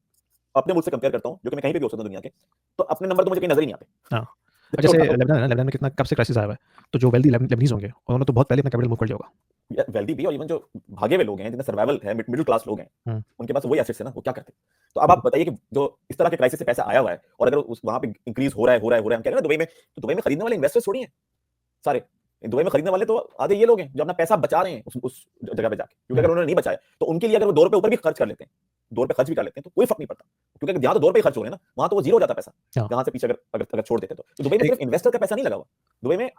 अपने मुल्क से कंपेयर करता हूँ, जो कि मैं कहीं पे भी हो सकता हूँ दुनिया के, तो अपने नंबर तो मुझे कहीं नजर ही नहीं आते। हाँ, जैसे लेबनान है ना, लेबनान में कितना कब से क्राइसिस आया हुआ है, तो जो वेल्दी लेबनीज होंगे उन्होंने तो बहुत पहले अपना कैपिटल मूव कर लिया होगा। वेल्दी भी, और इवन जो भागे हुए लोग हैं, जिनका सर्वाइवल है, मिडिल क्लास लोग हैं, उनके पास वही एसेट्स है ना, वो क्या करते हैं। तो अब आप बताइए कि जो इस तरह के क्राइसिस से पैसा आया हुआ है और अगर उस वहां पे इंक्रीज हो रहा है हम कह रहे हैं दुबई में, तो दुबई में खरीदने वाले इन्वेस्टर्स थोड़ी हैं सारे। दुबई में खरीदने वाले तो आधे ये लोग हैं जो अपना पैसा बचा रहे हैं उस जगह पे जाके, क्योंकि अगर उन्होंने नहीं बचाया तो उनके लिए अगर वो 2 रुपए ऊपर भी खर्च कर लेते हैं, 2 रुपए खर्च भी कर लेते हैं, तो कोई फर्क नहीं पड़ता, क्योंकि जहां तो 2 रुपए खर्च हो रहे हैं ना, वहां तो वो जीरो हो जाता पैसा, जहां से पीछे अगर छोड़ देते तो दुबई में सिर्फ इन्वेस्टर का पैसा नहीं लगा हुआ, दुबई में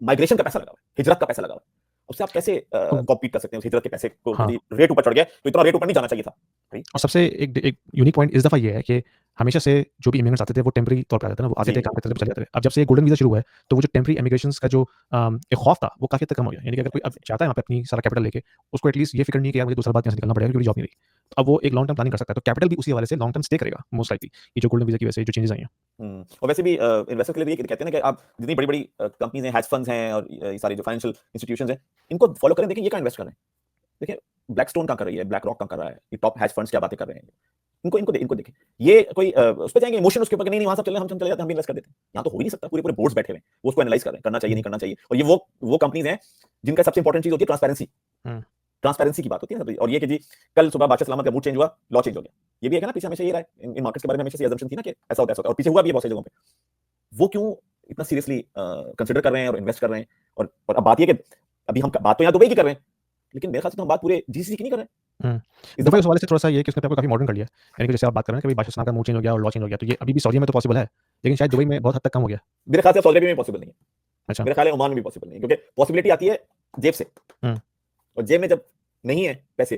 माइग्रेशन का पैसा लगा हुआ, हिजरत का पैसा लगा हुआ। उससे आप कैसे कॉम्पीट कर सकते हैं उस हिजरत के पैसे को? रेट ऊपर चढ़ गया तो इतना रेट ऊपर नहीं जाना चाहिए था। और सबसे एक यूनिक पॉइंट इस दफा ये है कि हमेशा से जो भी इमिग्रेंट्स आते थे वो टेम्पररी तौर पे आते थे ना, वो आते थे, काम करते थे, चले जाते थे। अब जब से गोल्डन वीजा शुरू हुआ है तो वो जो टेम्पररी इमिग्रेशंस का जो एक खौफ था वो काफी हद तक कम हो गया। यानी कि अगर कोई अब चाहता है वहाँ पे अपनी सारा कैपिटल लेके, उसको एटलीस्ट ये फिक्र नहीं कि यार मुझे 2 साल बाद यहाँ से निकलना पड़ेगा क्योंकि जॉब नहीं रही। तो अब वो एक लॉन्ग टर्म प्लानिंग कर सकता है, तो कैपिटल भी उसी हवाले से लॉन्ग टर्म स्टे करेगा मोस्ट लाइकली, ये जो गोल्डन वीजा की वजह से जो चेंजेस आई हैं। और वैसे भी इन्वेस्टर के लिए भी कहते हैं ना कि आप जितनी बड़ी-बड़ी कंपनीज हैं, हेज फंड्स हैं और ये सारे जो फाइनेंशियल इंस्टीट्यूशंस हैं, इनको फॉलो करें, देखिए ये कहाँ इन्वेस्ट कर रहे हैं। देखिए ब्लैकस्टोन कहाँ कर रही है, ब्लैक रॉक कहाँ कर रहा है, ये टॉप हेज फंड्स क्या बातें कर रहे हैं। इनको देखें, ये कोई उस पे जाएंगे इमोशन उसके ऊपर कि नहीं वहां सब चले, हम चले जाते हैं, हम भी इन्वेस्ट कर देते हैं। यहाँ तो हो ही नहीं सकता, पूरे बोर्ड्स बैठे हुए हैं, वो उसको एनालाइज कर रहे हैं, करना चाहिए नहीं करना चाहिए। और ये वो कंपनीज हैं जिनका सबसे इंपॉर्टेंट चीज होती है ट्रांसपेरेंसी। ट्रांसपेरेंसी की बात होती है ना, और ये कि जी कल सुबह बादशाह सलामत का मूड चेंज हुआ, लॉ चेंज हो गया, ये भी है ना, पीछे हमेशा ये रहा है इन मार्केट्स के बारे में, हमेशा ये assumption थी ना कि ऐसा होता है और पीछे हुआ भी है बहुत सारी जगहों पे। वो क्यों इतना सीरियसली कंसीडर कर रहे हैं और इन्वेस्ट कर रहे हैं। और अब बात ये कि अभी हम बात तो यहाँ दुबई की कर रहे हैं, लेकिन मेरे ख्याल से तो हम बात पूरे जीसीसी की नहीं कर रहे हैं। दुबई उस हवाले से थोड़ा-सा ये है कि उसने काफ़ी मॉडर्न कर लिया है। यानी कि जैसे आप बात कर रहे हैं कि भाई बादशाह सलामत का मूड चेंज हो गया और लॉ चेंज हो गया, तो ये अभी भी सऊदी में तो पॉसिबल है, लेकिन शायद दुबई में बहुत हद तक कम हो गया। मेरे ख्याल से सऊदी अरेबिया में पॉसिबल नहीं है। अच्छा। मेरे ख्याल है ओमान में भी पॉसिबल नहीं है, क्योंकि पॉसिबिलिटी आती है जेब से, और जेब में जब नहीं है पैसे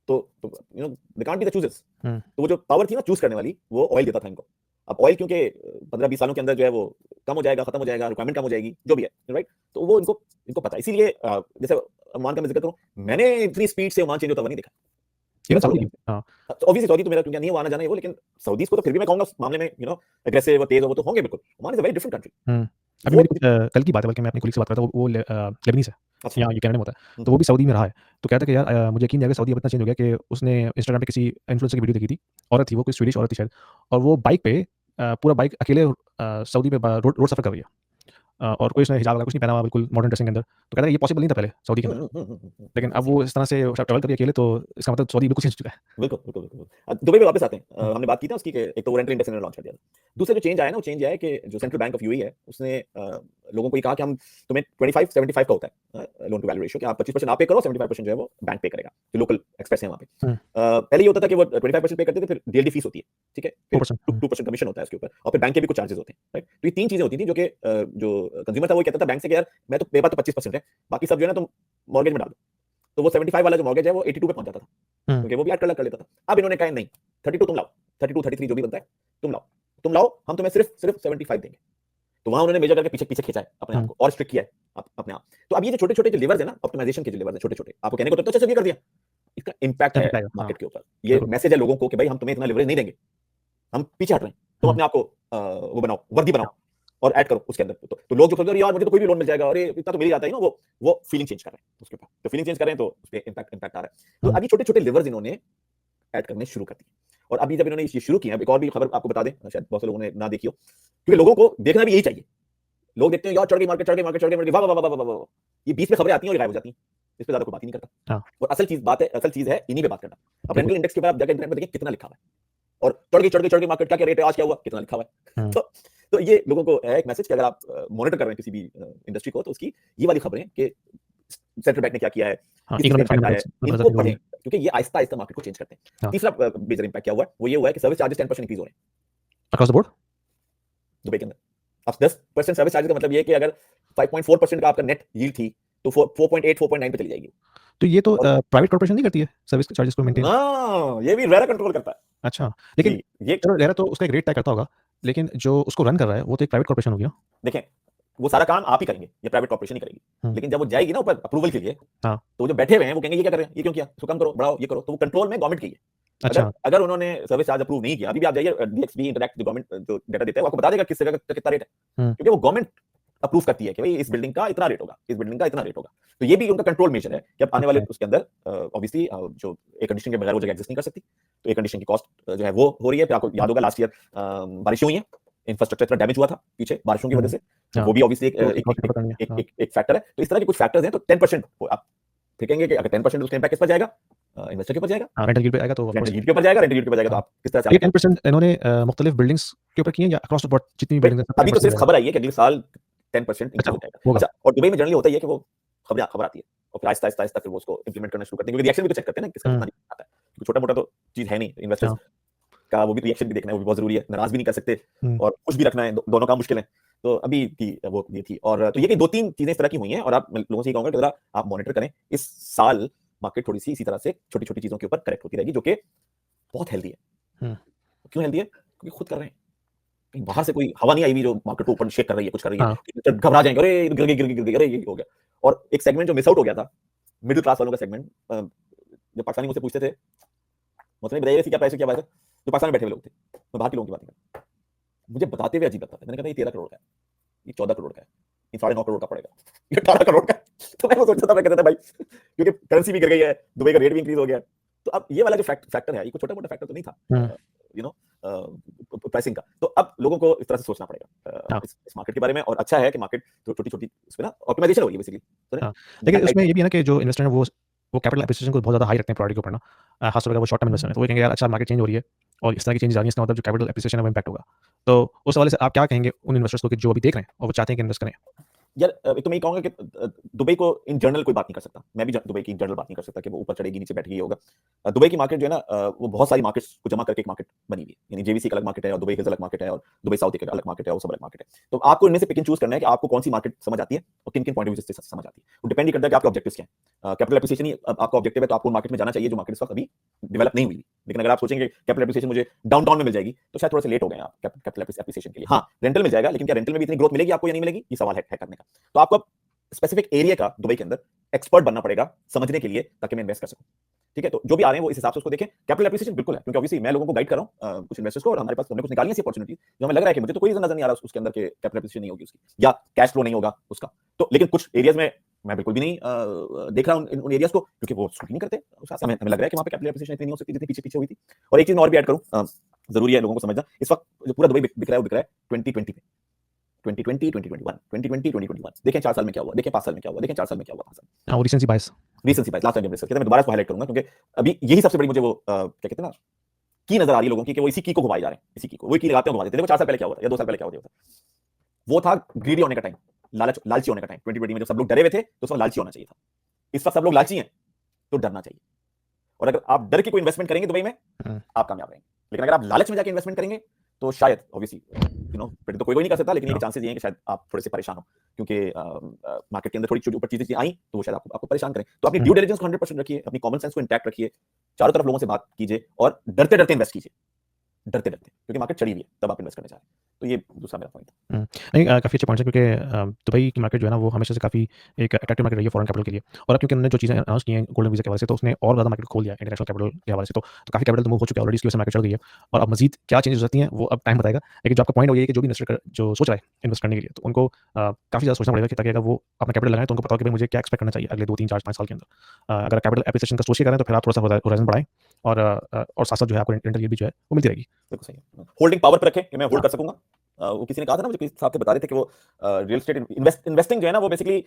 तो you know they can't be the choosers. तो वो जो पावर थी ना चूज करने वाली, वो ऑयल देता था इनको। अब ऑयल क्योंकि 15-20 सालों के अंदर जो है वो कम हो जाएगा, खत्म हो जाएगा, रिक्वायरमेंट कम हो जाएगी, जो भी है, राइट। तो वो इनको पता है, इसीलिए जैसे ओमान का मैं जिक्र करूं, मैंने इतनी स्पीड से ओमान चेंज होता हुआ नहीं देखा। इवन सऊदी हाँ, ऑब्वियसली सऊदी तो मेरा क्योंकि नहीं वो आना जाना है वो, लेकिन सऊदीज को तो फिर भी मैं कहूंगा उस मामले में यू नो एग्रेसिव और तेज वो तो होंगे बिल्कुल। Oman is a very different country. अभी मेरी कल की बात है, बल्कि मैं अपनी कोलीग से बात कर रहा था, वो लेबनीज है, यहाँ ये कनाडा में होता है, तो वो भी सऊदी में रहा है। तो कहता है कि यार मुझे यकीन नहीं आ गया सऊदी अब इतना चेंज हो गया कि उसने इंस्टाग्राम पे किसी इन्फ्लुएंसर की वीडियो देखी थी, औरत थी वो, कोई स्वीडिश औरत थी शायद, और वो बाइक पे पूरा बाइक अकेले सऊदी में रोड सफ़र कर रही है, और कोई उसने हिजाब वगैरह कुछ नहीं पहना हुआ, बिल्कुल मॉडर्न ड्रेसिंग के अंदर। तो कहता है ये पॉसिबल नहीं था पहले सऊदी के अंदर, लेकिन अब वो इस तरह से ट्रैवल कर रही है अकेले, तो इसका मतलब सऊदी बिल्कुल चेंज हो चुका है। बिल्कुल। दुबई में वापस आते हैं, हमने बात की था उसकी कि एक तो रेंटल इंडेक्स ने लॉन्च कर दिया। दूसरा जो चेंज आया ना, वो चेंज आया कि जो सेंट्रल बैंक ऑफ यूएई है उसने लोगों को ये कहा कि हम तुम्हें 25-75 का होता है लोन टू वैल्यू रेशियो, कि आप 25% आप पे करो, 75% जो है वो बैंक पे करेगा, जो लोकल एक्सप्रेस है वहाँ पे। पहले ये होता था कि वो 25% पे करते थे, फिर डीएलडी फीस होती है, ठीक है, फिर 2% कमीशन होता है उसके ऊपर, और फिर बैंक के भी कुछ चार्जेस होते हैं, राइट। तो ये 3 चीजें होती थी जो कि जो कंज्यूमर था वो कहता था बैंक से कि यार मैं तो मेरे पास तो 25% है, बाकी सब जो है ना तुम मॉर्गेज में डाल दो। तो वो 75 वाला जो मॉर्गेज है वो 82 पे पहुंच जाता था, क्योंकि वो भी ऐड कर लेता था। अब इन्होंने कहा नहीं, 32 तुम लाओ, 32-33 जो भी बनता है तुम लाओ, हम तुम्हें सिर्फ 75 देंगे। तो वहां उन्होंने मेजर करके पीछे खींचा है अपने आप को और स्ट्रिक्ट किया है अपने आप। तो अब ये जो छोटे-छोटे जो लिवर्स है ना, ऑप्टिमाइजेशन के जो लिवर्स है छोटे-छोटे, आपको कहने को तो अच्छा कर दिया, इसका इंपैक्ट है मार्केट के ऊपर। ये मैसेज है लोगों को कि भाई हम तुम्हें इतना लिवरेज नहीं देंगे, हम पीछे हट रहे हैं, तुम अपने आप को वो बनाओ, वर्दी बनाओ, और ऐड करो उसके अंदर। तो लोग जो सोचते हैं यार मुझे तो कोई भी लोन मिल जाएगा, अरे इतना तो मिल ही जाता है ना, वो फीलिंग चेंज कर रहे हैं उसके ऊपर। तो फीलिंग चेंज कर रहे हैं तो उस पे इम्पैक्ट आ रहा है। तो अभी छोटे-छोटे लिवर्स इन्होंने ऐड करने शुरू कर दिए। और अभी जब इन्होंने ये शुरू किया, एक और भी खबर आपको बता दें, शायद बहुत से लोगों ने ना देखी हो, क्योंकि लोगों को देखना भी यही चाहिए। लोग देखते हैं यार चढ़ गई मार्केट, चढ़ गई मार्केट, चढ़ गई मार्केट, वाह वाह वाह वाह वाह वाह। ये बीच में खबरें आती हैं और गायब हो जाती हैं, इस पे ज्यादा कोई बात ही नहीं करता। हाँ। और असल चीज है इन्हीं पे बात करना। अब बिल्कुल। रेंटल इंडेक्स के ऊपर आप जाकर इंटरनेट में देखिए कितना लिखा हुआ है, और चढ़ गई मार्केट, क्या क्या रेट है, आज क्या हुआ, कितना लिखा हुआ है। हम्म। तो ये लोगों को है एक मैसेज कि अगर आप मॉनिटर कर रहे हैं किसी भी इंडस्ट्री को, तो उसकी ये वाली खबरें कि सेंट्रल बैंक ने क्या किया है, हाँ, किस चीज का इकोनॉमिक इम्पैक्ट आया है, फंडामेंटल्स इनको जरूरी पढ़ें, है। क्योंकि ये आहिस्ता आहिस्ता मार्केट को चेंज करते हैं। हाँ। तीसरा मेजर इम्पैक्ट क्या हुआ है, वो ये हुआ है कि सर्विस चार्जेस 10% इंक्रीज हो रहे हैं अक्रॉस द बोर्ड। दुबई के अंदर। अब 10% सर्विस चार्ज का मतलब ये है कि अगर 5.4% का आपका नेट यील्ड थी, तो 4.8 4.9 पे चली जाएगी। तो ये तो और प्राइवेट कॉर्पोरेशन नहीं करती है सर्विस चार्जेस को मेंटेन? हाँ, ये भी रेरा कंट्रोल करता है। अच्छा, लेकिन जी, ये चलो रेरा तो उसका एक रेट तय करता होगा, लेकिन जो उसको रन कर रहा है वो तो एक प्राइवेट कॉर्पोरेशन हो गया। देखें, वो सारा काम आप ही करेंगे, ये प्राइवेट कॉर्पोरेशन ही करेगी। हम्म। लेकिन जब वो जाएगी ना ऊपर अप्रूवल के लिए, हाँ। तो जो बैठे हुए हैं वो कहेंगे ये क्या कर रहे हैं, ये क्यों किया, इसको कम करो, बढ़ाओ, ये करो। तो वो कंट्रोल में गवर्नमेंट की है। अगर अच्छा। अगर उन्होंने सर्विस चार्ज अप्रूव नहीं किया, अभी भी आप जाइए डीएक्सबी इंटरैक्ट, जो गवर्नमेंट जो डेटा देता है वो आपको बता देगा किस जगह का कितना रेट है, हम्म। क्योंकि वो गवर्नमेंट अप्रूव करती है कि भाई इस बिल्डिंग का इतना रेट होगा, इस बिल्डिंग का इतना रेट होगा। तो ये भी उनका कंट्रोल मेजर है कि अब आने वाले अच्छा। उसके अंदर ऑब्वियसली जो एक कंडीशन के बगैर वो जगह एग्जिस्ट नहीं कर सकती। तो एक कंडीशन की कॉस्ट जो है वो हो रही है। फिर आपको याद होगा लास्ट ईयर बारिश हुई है, इंफ्रास्ट्रक्चर इतना डैमेज हुआ था पीछे बारिशों की वजह से, तो हाँ, वो भी ऑब्वियसली एक तो एक बहुत एक पता नहीं है। एक हाँ। एक एक फैक्टर है। तो इस तरह के कुछ फैक्टर्स हैं। तो 10% आप फेंकेंगे कि अगर 10% उसका इम्पैक्ट किस पर जाएगा, इन्वेस्टर के ऊपर जाएगा, हाँ, रेंटल यील्ड पे आएगा तो ऑफ रेंटल कोर्स। यील्ड के ऊपर जाएगा, रेंटल यील्ड के ऊपर जाएगा। तो हाँ, आप किस तरह से ये allocate 10% इन्होंने मुख्तलिफ बिल्डिंग्स के ऊपर किए हैं या अक्रॉस द बोर्ड जितनी भी भाई, बिल्डिंग्स हैं सब पे अभी तो 10% सिर्फ रहेगा? खबर आई है कि अगले साल 10% अच्छा, इंक्रीज हो जाएगा। होगा। अच्छा, और दुबई में जनरली होता ही है कि वो खबर आती है और फिर आहिस्ता आहिस्ता आहिस्ता फिर वो उसको इंप्लीमेंट करना शुरू करते हैं, क्योंकि रिएक्शन भी तो चेक करते हैं ना किसका कितना आता है, क्योंकि छोटा मोटा तो चीज है नहीं। इन्वेस्टर्स हाँ। का वो भी रिएक्शन भी देखना है, वो भी बहुत जरूरी है। नाराज भी नहीं कर सकते हम्म। और खुश भी रखना है, दोनों काम मुश्किल है। तो अभी की वो ये थी। और तो ये कि 2-3 चीजें इस तरह की हुई हैं, और आप लोगों से ये कहूंगा कि जरा आप मॉनिटर करें। इस साल मार्केट थोड़ी सी इसी तरह से छोटी छोटी चीजों के ऊपर करेक्ट होती रहेगी, जो कि बहुत हेल्दी है। हम्म। क्यों हेल्दी है? क्योंकि खुद कर रहे हैं। कहीं बाहर से कोई हवा नहीं आई हुई जो मार्केट को ऊपर शेक कर रही है, कुछ कर रही है हाँ। कि घबरा जाएंगे, अरे गिर गई गिर गई गिर गई, अरे ये हो गया। और एक सेगमेंट जो मिस आउट हो गया था, मिडिल क्लास वालों का सेगमेंट, जब पाकिस्तानी मुझसे पूछते थे मतलब बताइए क्या प्राइस है, क्या बात है, जो पाकिस्तान में बैठे हुए लोग थे, मैं बाहर के लोगों की बात नहीं कर रहा, मुझे बताते हुए अजीब लगता था। मैंने कहा ये 13 करोड़ का है, ये 14 करोड़ का है, ये 9.5 करोड़ का पड़ेगा, ये 18 करोड़ का है। तो मैं वो सोचता था, मैं कहता था भाई क्योंकि करेंसी भी गिर गई है, दुबई का रेट भी इंक्रीज हो गया है। तो अब ये वाला जो फैक्टर है, ये कोई छोटा मोटा फैक्टर तो नहीं हम्म। था, यू नो प्राइसिंग का। तो अब लोगों को इस तरह से सोचना पड़ेगा हाँ। इस मार्केट के बारे में। और अच्छा है कि मार्केट छोटी छोटी उस पे ना ऑप्टिमाइजेशन हो रही है बेसिकली। हाँ, लेकिन उसमें ये भी है ना कि जो इन्वेस्टर है वो कैपिटल एप्रिसिएशन को बहुत ज़्यादा हाई रखते हैं प्रायोरिटी के ऊपर ना, खासतौर पर अगर वो शॉर्ट टर्म इन्वेस्टर है तो वो कहेंगे यार अच्छा मार्केट चेंज हो रही है और इस तरह की चेंज आ रही है, इसका मतलब जो कैपिटल एप्रिसिएशन है वो इम्पैक्ट होगा। तो उस हवाले से आप क्या कहेंगे उन इन्वेस्टर्स को कि जो अभी देख रहे हैं और वो चाहते हैं कि इन्वेस्ट करें? यार एक तो मैं ये कहूंगा कि दुबई को इन जनरल कोई बात नहीं कर सकता, मैं भी दुबई की इन जनरल बात नहीं कर सकता कि वो ऊपर चढ़ेगी नीचे बैठेगी होगा। दुबई की मार्केट जो है ना, वो बहुत सारी मार्केट्स को जमा करके एक मार्केट बनी हुई है। यानी जेवीसी एक अलग मार्केट है, और दुबई हिल्स अलग मार्केट है, और दुबई साउथ एक अलग मार्केट है, वो सब अलग मार्केट है। तो आपको इनमें से पिक एंड चूज करना है कि आपको कौन सी मार्केट समझ आती है और किन किन पॉइंट ऑफ व्यू से समझ आती है। वो डिपेंड करता है कि आपके ऑब्जेक्टिव्स क्या हैं। कैपिटल एप्रिसिएशन ही आपका ऑब्जेक्टिव है, तो आपको मार्केट में जाना चाहिए जो मार्केट इस वक्त अभी डेवलप नहीं हुई। लेकिन अगर आप सोचेंगे कैपिटल एप्रिसिएशन मुझे डाउनटाउन में मिल जाएगी, तो शायद थोड़ा सा लेट हो गए आप कैपिटल एप्रिसिएशन के लिए। हाँ, रेंटल मिल जाएगा, लेकिन क्या रेंटल में भी इतनी ग्रोथ मिलेगी आपको या नहीं मिलेगी, ये सवाल है करने का। तो आपको स्पेसिफिक एरिया का दुबई के अंदर एक्सपर्ट बनना पड़ेगा समझने के लिए, ताकि मैं इन्वेस्ट कर सकूं। ठीक है, तो जो भी आ रहे हैं वो इस हिसाब से उसको देखें। कैपिटल एप्रिसिएशन बिल्कुल है, क्योंकि ऑब्वियसली मैं लोगों को गाइड कर रहा हूं कुछ इन्वेस्टर्स को, और हमारे पास हमने कुछ निकाली है ऐसी अपॉर्चुनिटी जो हमें लग रहा है कि मुझे तो कोई रीजन नजर नहीं आ रहा उसके अंदर के कैपिटल एप्रिसिएशन नहीं होगी उसकी, या कैश फ्लो नहीं होगा उसका। तो लेकिन कुछ एरियाज में मैं बिल्कुल भी नहीं देख रहा हूं उन एरियाज को, क्योंकि वो सूट नहीं करते। हमें लग रहा है कि वहां पे कैपिटल एप्रिसिएशन इतनी नहीं हो सकती जितनी पीछे पीछे हुई थी। और एक चीज मैं और भी ऐड करूं, जरूरी है लोगों को समझना, इस वक्त जो पूरा दुबई बिक रहा है वो बिक रहा है 2020 पे, 2020 2021 2020 2021। देखें 4 साल में क्या हुआ, देखें 5 साल में क्या हुआ, देखें 4 साल में क्या हुआ, 5 साल हाँ, वो रिसेंसी बायस। रीसेंसी बायस लास्ट टाइम जब डिस्कस किया था। मैं दोबारा इसको हाईलाइट करूंगा, क्योंकि अभी यही सबसे बड़ी मुझे वो क्या कहते हैं ना, की नजर आ रही है लोगों की, कि वो इसी की को घुमाई जा रहे हैं, इसी की को वही की लगाते हैं घुमा देते हैं। देखो 4 साल पहले क्या हुआ था या 2 साल पहले क्या हुआ था, वो था ग्रीडी होने का टाइम, लालची होने का टाइम। 2020 में जब सब लोग डरे हुए थे तो सब लालची होना चाहिए था। इस वक्त सब लोग लालची हैं तो डरना चाहिए। और अगर आप डर के कोई इन्वेस्टमेंट करेंगे दुबई में, आप कामयाब रहेंगे। लेकिन अगर आप लालच में जाके इन्वेस्टमेंट करेंगे तो शायद ऑब्वियसली फिर तो कोई नहीं कर सकता, लेकिन ये चांसेस ये हैं कि शायद आप थोड़े से परेशान हो, क्योंकि मार्केट के अंदर थोड़ी छोटी ऊपर चीजें आई तो वो शायद आपको परेशान करें। तो अपनी ड्यू डिलिजेंस को 100% रखिए, अपनी कॉमन सेंस को इंटैक्ट रखिए, चारों तरफ लोगों से बात कीजिए और डरते डरते इन्वेस्ट कीजिए, डरते डरते, क्योंकि मार्केट चढ़ी हुई है तब आप इन्वेस्ट करना चाहें। तो ये दूसरा मेरा पॉइंट है। नहीं काफ़ी अच्छे पॉइंट्स हैं क्योंकि दुबई की मार्केट जो है ना वो हमेशा से काफ़ी एक अट्रैक्टिव मार्केट रही है फॉरेन कैपिटल के लिए। और अब क्योंकि उन्होंने जो चीज़ें अनाउंस की हैं गोल्डन वीज़ा के हवाले से, तो उसने और ज़्यादा मार्केट खोल दिया है इंटरनेशनल कैपिटल के हवाले से। तो काफ़ी कैपिटल तो मूव हो चुका है ऑलरेडी, इसकी वजह से मार्केट चल गई है। और अब मज़ीद क्या चेंजेस हो सकती हैं वो अब टाइम बताएगा। लेकिन जो आपका पॉइंट वो ये है कि जो भी इन्वेस्टर जो सोच रहा है इन्वेस्ट करने के लिए, तो उनको काफ़ी ज़्यादा सोचना पड़ेगा कि ताकि अगर वो अपना कैपिटल लगाएँ तो उनको पता हो कि भाई मुझे क्या एक्सपेक्ट करना चाहिए अगले 2, 3, 4, 5 साल के अंदर। अगर कैपिटल एप्रिसिएशन का सोच के करें तो फिर आप थोड़ा-सा होराइज़न बढ़ाएँ और साथ-साथ जो है आपको रेंटल यील्ड भी जो है वो मिलती रहेगी। बिल्कुल सही है। होल्डिंग पावर पे रखें कि मैं होल्ड हाँ। कर सकूंगा। वो किसी ने कहा था ना, मुझे किसी साहब से बता रहे थे कि वो रियल एस्टेट इन्वेस्टिंग जो है ना वो बेसिकली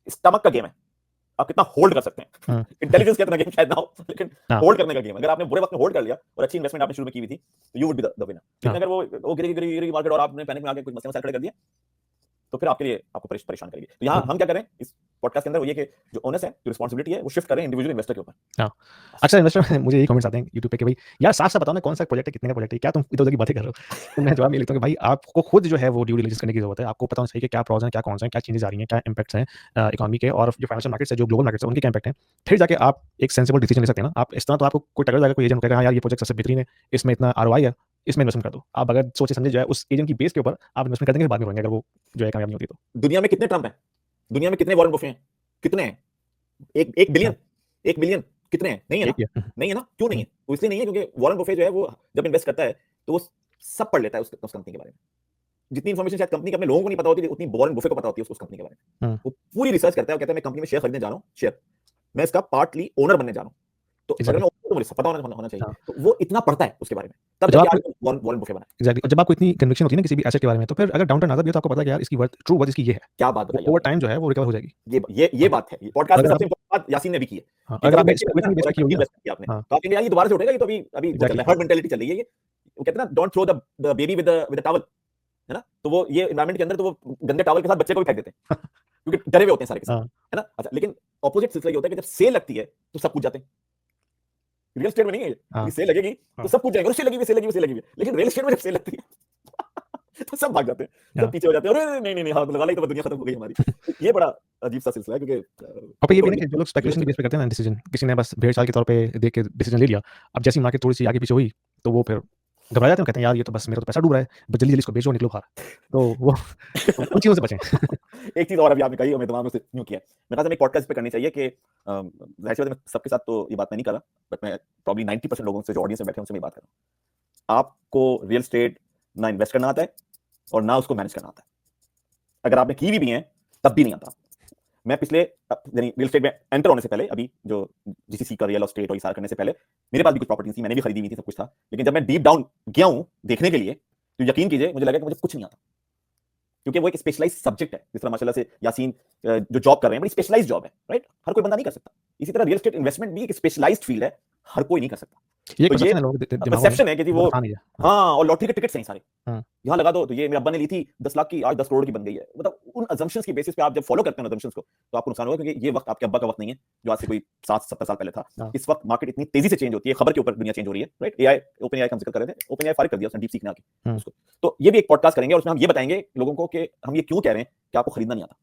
स्टमक का गेम है। आप कितना होल्ड कर सकते हैं। हुँ। इंटेलिजेंस का इतना गेम शायद ना हो, लेकिन हाँ। होल्ड करने का गेम है। अगर आपने बुरे वक्त में होल्ड कर लिया और अच्छी इन्वेस्टमेंट आपने शुरू में की हुई थी, तो you would be the winner. लेकिन हाँ। अगर वो गिरी मार्केट और आपने पैनिक में आके कुछ मसले खड़े कर दिए, तो फिर आपके लिए आपको परेशान करेगी। तो यहाँ बिल्कुल। हम क्या करें इस पॉडकास्ट के अंदर, वो ये कि जो ओनस है, जो रिस्पांसिबिलिटी है, वो शिफ्ट करें इंडिविजुअल इन्वेस्टर के ऊपर। हाँ। अक्सर इन्वेस्टर मुझे यही कमेंट्स आते हैं यूट्यूब पे कि भाई यार साफ-साफ बताओ ना कौन सा प्रोजेक्ट है, कितने का प्रोजेक्ट है, क्या तुम इधर-उधर की बातें कर रहे हो? तो मैं जवाब ये लिखता हूँ कि भाई आपको खुद जो है वो ड्यू डिलिजेंस करने की ज़रूरत है। आपको पता होना चाहिए कि क्या प्रोस हैं, क्या कॉन्स हैं, क्या चेंजेस आ रही हैं, क्या इम्पैक्ट्स हैं इकोनॉमी के और जो फाइनेंशियल मार्केट्स है, जो ग्लोबल मार्केट्स है, उनके क्या इम्पैक्ट हैं। फिर जाके आप एक सेंसिबल डिसीजन ले सकते हैं ना। आप इस तरह तो आपको कोई टकरा जाएगा, कोई एजेंट कहेगा हाँ यार ये प्रोजेक्ट सबसे बेहतरीन है, इसमें इतना आरओआई है, इसमें इन्वेस्टमेंट कर दो। आप अगर सोचे समझे जो है उस एजेंट की बेस के ऊपर आप इन्वेस्टमेंट कर देंगे, बाद में रोएँगे अगर वो जो है कामयाब नहीं होती तो। दुनिया में कितने ट्रम्प हैं? दुनिया में कितने वॉरेन बुफे हैं? कितने हैं? 1 हाँ, बिलियन? 1 बिलियन कितने हैं? नहीं है ना? एक ही है। नहीं है ना? क्यों नहीं हुँ, है? वो इसलिए नहीं है क्योंकि वॉरेन बफे जो है वो जब इन्वेस्ट करता है तो वो सब पढ़ लेता है उस कंपनी के बारे में। जितनी इन्फॉर्मेशन शायद कंपनी के अपने लोगों को नहीं पता होती, उतनी वॉरेन बफे को पता होती है उस कंपनी के बारे में। हुँ, वो पूरी रिसर्च करता है और कहता है मैं कंपनी में शेयर खरीदने जा रहा हूँ, शेयर। मैं इसका पार्टली ओनर बनने जा रहा हूँ। तो अगर एग्ज़ैक्टली। मैं ओनर हूं, तो मुझे सब पता होना चाहिए। हाँ, तो वो इतना पढ़ता है उसके बारे में। तब तो जब जाके आपको आज वॉरेन वॉरेन बफे बना है। एग्ज़ैक्टली और जब आपको इतनी कन्विक्शन होती है ना किसी भी एसेट के बारे में, तो फिर अगर डाउनटर्न आता भी है तो आपको पता है कि यार इसकी ट्रू वर्थ इसकी ये है। क्या बात तो बताई ओवर आपने। टाइम जो है वो रिकवर हो जाएगी। ये हाँ, बात है। ये पॉडकास्ट और में अगर सबसे आप इंपॉर्टेंट बात यासीन ने भी की है हाँ, कि अगर जब आपने बैठ के स्पेकुलेशन बैठना की बेस और पे की होगी ना इन्वेस्ट किया आपने, हाँ, तो आप कहेंगे यार ये दोबारा से उठेगा, ये तो अभी वो चल रहा एग्ज़ैक्टली है, हर्ड मेंटालिटी चल रही है ये। वो कहते हैं ना, don't throw the baby with the towel, है ना? तो वो ये एनवायरनमेंट के अंदर तो वो गंदे टॉवल के साथ बच्चे को भी फेंक देते हैं, क्योंकि डरे हुए होते हैं सारे के सारे, हाँ, है ना? अच्छा, लेकिन ऑपोजिट सिलसिला ये होता है कि जब सेल लगती है तो सब कूद जाते हैं। रियल एस्टेट में नहीं है ये हाँ, सेल लगेगी तो हाँ, सब कूद जाएंगे, सेल लगी हुई, सेल लगी हुई, सेल लगी हुई। लेकिन रियल एस्टेट में जब सेल लगती है तो सब भाग जाते हैं, सब हाँ। पीछे हो जाते हैं, अरे नहीं नहीं नहीं, हाँ लगा ली तो दुनिया खत्म हो गई हमारी। तो ये बड़ा अजीब सा सिलसिला है, क्योंकि और फिर ये भी तो है ना कि जो लोग रियल स्पेकुलेशन के एस्टेट बेस पे करते हैं ना डिसीजन, किसी ने बस भेड़-चाल के तौर पे देख के डिसीजन ले लिया। अब जैसे ही मार्केट थोड़ी-सी आगे-पीछे हुई, तो वो फिर घबरा जाते हैं, कहते हैं यार ये तो बस मेरा तो पैसा डूब रहा है, बस जल्दी-जल्दी इसको बेचो निकलो बाहर। तो वो उन चीज़ों से बचें। एक चीज और अभी आपने कही और मेरे दिमाग में से यूं किया, मेरे ख्याल से एक पॉडकास्ट पे करनी चाहिए कि जाहिर सी बात है, मैं सबके साथ तो ये बात मैं नहीं कर रहा, बट मैं प्रॉब्ली 90% लोगों से जो ऑडियंस में बैठे हैं उनसे मैं बात कर रहा हूं। आपको रियल एस्टेट ना इन्वेस्ट करना आता है और ना उसको मैनेज करना आता है। अगर आपने की भी है तब भी नहीं आता। मैं पिछले यानी रियल एस्टेट में एंटर होने से पहले, अभी जो जीसीसी का रियल एस्टेट और ये सारा करने से पहले, मेरे पास भी कुछ प्रॉपर्टीज थी, मैंने भी खरीदी हुई थी, सब कुछ था। लेकिन जब मैं डीप डाउन गया हूं देखने के लिए, तो यकीन कीजिए मुझे लगा कि मुझे कुछ नहीं आता, क्योंकि वो एक स्पेशलाइज्ड सब्जेक्ट है। जिस तरह माशाल्लाह से यासीन जो जॉब कर रहे हैं, बड़ी स्पेशलाइज्ड जॉब है, राइट? हर कोई बंदा नहीं कर सकता। इसी तरह रियल एस्टेट इन्वेस्टमेंट भी एक स्पेशलाइज्ड फील्ड है, हर कोई नहीं कर सकता। ये एक तो ये परसेप्शन है लोगों के दिमागों में, परसेप्शन है कि वो वो, आसान नहीं है। हाँ, हाँ, और लॉटरी के टिकट्स हैं सारे, हाँ, यहाँ लगा दो। तो ये मेरे अब्बा ने ली थी 10 लाख की, आज 10 करोड़ की बन गई है। मतलब उन अजम्पशंस की बेसिस पे आप जब फॉलो करते हैं अजम्पशंस को, तो आपको नुकसान होगा, क्योंकि ये वक्त आपके अब्बा का वक्त नहीं है जो आज से कोई 7-70 साल पहले था। हाँ, इस वक्त मार्केट इतनी तेजी से चेंज होती है, खबर के ऊपर दुनिया चेंज हो रही है, राइट? एआई, ओपन एआई का हम जिक्र कर रहे थे, ओपन एआई फारिग कर दिया उसने डीप सीक ने आके हुँ। उसको। तो ये भी एक पॉडकास्ट करेंगे और उसमें हम ये बताएंगे लोगों को कि हम ये क्यों कह रहे हैं कि आपको खरीदना नहीं आता।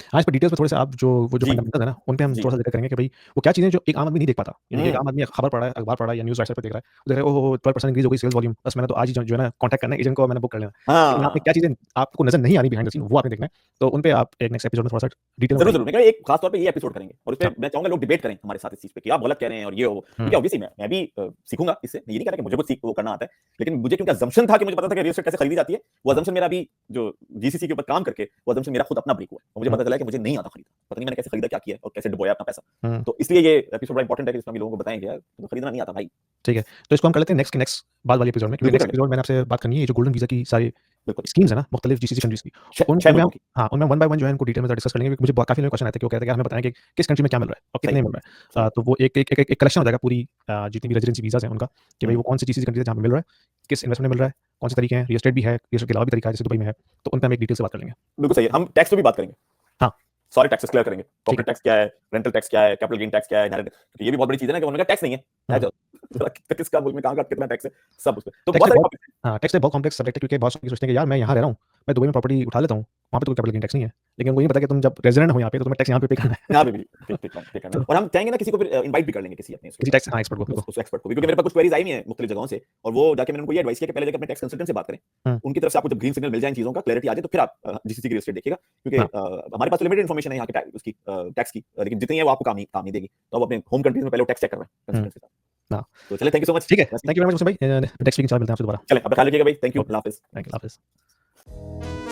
हाँ, इस पे डिटेल्स में थोड़े-से आप वो जो जी, फंडामेंटल्स है ना, उन पे हम जी। थोड़ा-सा ज़िक्र करेंगे कि भई वो क्या चीज़ें जो एक आम आदमी नहीं देख पाता। यानी कि एक हम्म, आम आदमी खबर पढ़ रहा है, अखबार पढ़ रहा है या न्यूज़ वेबसाइट पे देख रहा है। वो देख रहा है ओह हो, 12% इंक्रीज़ हो गई सेल्स वॉल्यूम, बस मैंने तो आज ही जो है ना कॉन्टैक्ट करना है एजेंट को, मैंने बुक कर लेना है। लेकिन यहाँ पे हाँ, क्या चीज़ें आपको नज़र नहीं आ रही बिहाइंड द सीन, वो आपने देखना है। तो उन पे आप एक नेक्स्ट एपिसोड में थोड़ा-सा डिटेल में जरूर बताएँगे। जरूर, मैं कह रहा हूं, एक खास तौर पे ये एपिसोड करेंगे और हाँ, इसमें मैं चाहूंगा लोग डिबेट करें हमारे साथ इस चीज पे कि आप गलत कह रहे हैं और ये हो, हुँ, क्योंकि ऑब्वियसली मैं भी सीखूंगा इससे। मैं ये नहीं कह रहा कि मुझे कुछ सीख वो करना आता है, लेकिन मुझे क्योंकि अजम्पशन था कि मुझे पता था कि रियल एस्टेट कैसे खरीदी जाती है, वो हाँ, अजम्पशन मेरा भी जो जीसीसी के ऊपर काम करके, वो अजम्पशन मेरा खुद अपना ब्रेक हुआ है और मुझे हुँ, पता चला कि मुझे नहीं आता खरीदना, पता नहीं मैंने कैसे खरीदा, क्या किया और कैसे डुबोया अपना पैसा। हुँ, तो इसलिए ये एपिसोड बड़ा इंपॉर्टेंट है कि इसमें हम लोगों को बताएंगे यार तुम्हें खरीदना नहीं आता भाई। ठीक है। तो इसको हम कर लेते हैं नेक्स्ट बाद वाले एपिसोड में, क्योंकि बिल्कुल नेक्स्ट कर ले, एपिसोड मैंने आपसे बात करनी है, ये जो गोल्डन वीज़ा की सारी बिल्कुल। स्कीम्स है ना, मुख्तलिफ जीसीसी कंट्रीज़ की, छह उनमें हम मुल्कों की। हाँ, उनमें वन बाय वन जो है इनको डिटेल में डिस्कस करेंगे, क्योंकि मुझे काफ़ी लोग क्वेश्चन आते हैं कि वो कहते हैं कि हमें बताएँ कि किस कंट्री में क्या मिल रहा है और सही कितने है, मिल रहा सही है। है। तो वो एक कलेक्शन हो जाएगा पूरी जितनी भी रेजिडेंसी वीज़ाज़ हैं उनका, कि भाई हम्म, वो कौन सी जीसीसी कंट्रीज़ है जहाँ पे मिल रहा है, किस इन्वेस्टमेंट में मिल रहा है, कौन से तरीके हैं, रियल एस्टेट भी है, रियल एस्टेट के अलावा भी तरीका है जैसे दुबई में है, तो उन पे हम एक डिटेल से बात कर लेंगे। बिल्कुल सही है। हम टैक्स पे भी बात करेंगे, हाँ, सारे टैक्सेस क्लियर करेंगे। ठीक है। कॉर्पोरेट टैक्स क्या है, रेंटल टैक्स क्या है, कैपिटल गेन टैक्स क्या है, इनहेरिटेंस, क्योंकि ये भी बहुत बड़ी चीज है ना कि उनका टैक्स नहीं है। है हुँ, जो किसका मुल्क में कहाँ का कितना टैक्स है, सब उस पे। तो टैक्स बहुत पे सारे बहुत टॉपिक हाँ, टैक्स पे बहुत कॉम्प्लेक्स सब्जेक्ट है, क्योंकि बहुत लोग सोचते हैं कि यार मैं यहाँ रह रहा हूँ, मैं दुबई में प्रॉपर्टी उठा लेता हूँ, वहाँ पे तो कोई कैपिटल गेन टैक्स नहीं है। लेकिन उनको ये नहीं पता कि तुम जब रेज़िडेंट हो यहाँ पे तो तुम्हें टैक्स यहाँ पे पे करना है। यहाँ पे भी पे करना है। और हम चाहेंगे ना किसी को फिर इनवाइट भी कर लेंगे किसी अपने किसी टैक्स हाँ, एक्सपर्ट को बिल्कुल। उस एक्सपर्ट को भी, क्योंकि मेरे पास कुछ क्वेरीज आई हुई हैं मुख्तलिफ जगहों से, और वो जाके मैंने उनको ये एडवाइस किया कि पहले जाके अपने टैक्स कंसल्टेंट से बात करें। हुँ। उनकी तरफ से आपको जब ग्रीन सिग्नल मिल जाए इन चीज़ों का, क्लैरिटी आ जाए, तो फिर आप जीसीसी की रियल एस्टेट देखिएगा, क्योंकि हाँ। हमारे पास तो लिमिटेड इन्फॉर्मेशन है यहाँ के उसकी टैक्स की, लेकिन जितनी है वो आपको काम नहीं देगी। तो अब अपने होम कंट्रीज में पहले वो टैक्स चेक करवाएं कंसल्टेंट के साथ। हाँ। तो चलिए, थैंक यू सो मच। ठीक है। Thank you very much Muslim भाई। नेक्स्ट वीक इंशाल्लाह मिलते हैं आपसे दोबारा। चलें, अब ख्याल रखिएगा भाई। Thank you, okay. अल्लाह हाफ़िज़। Thank you. अल्लाह हाफ़िज़।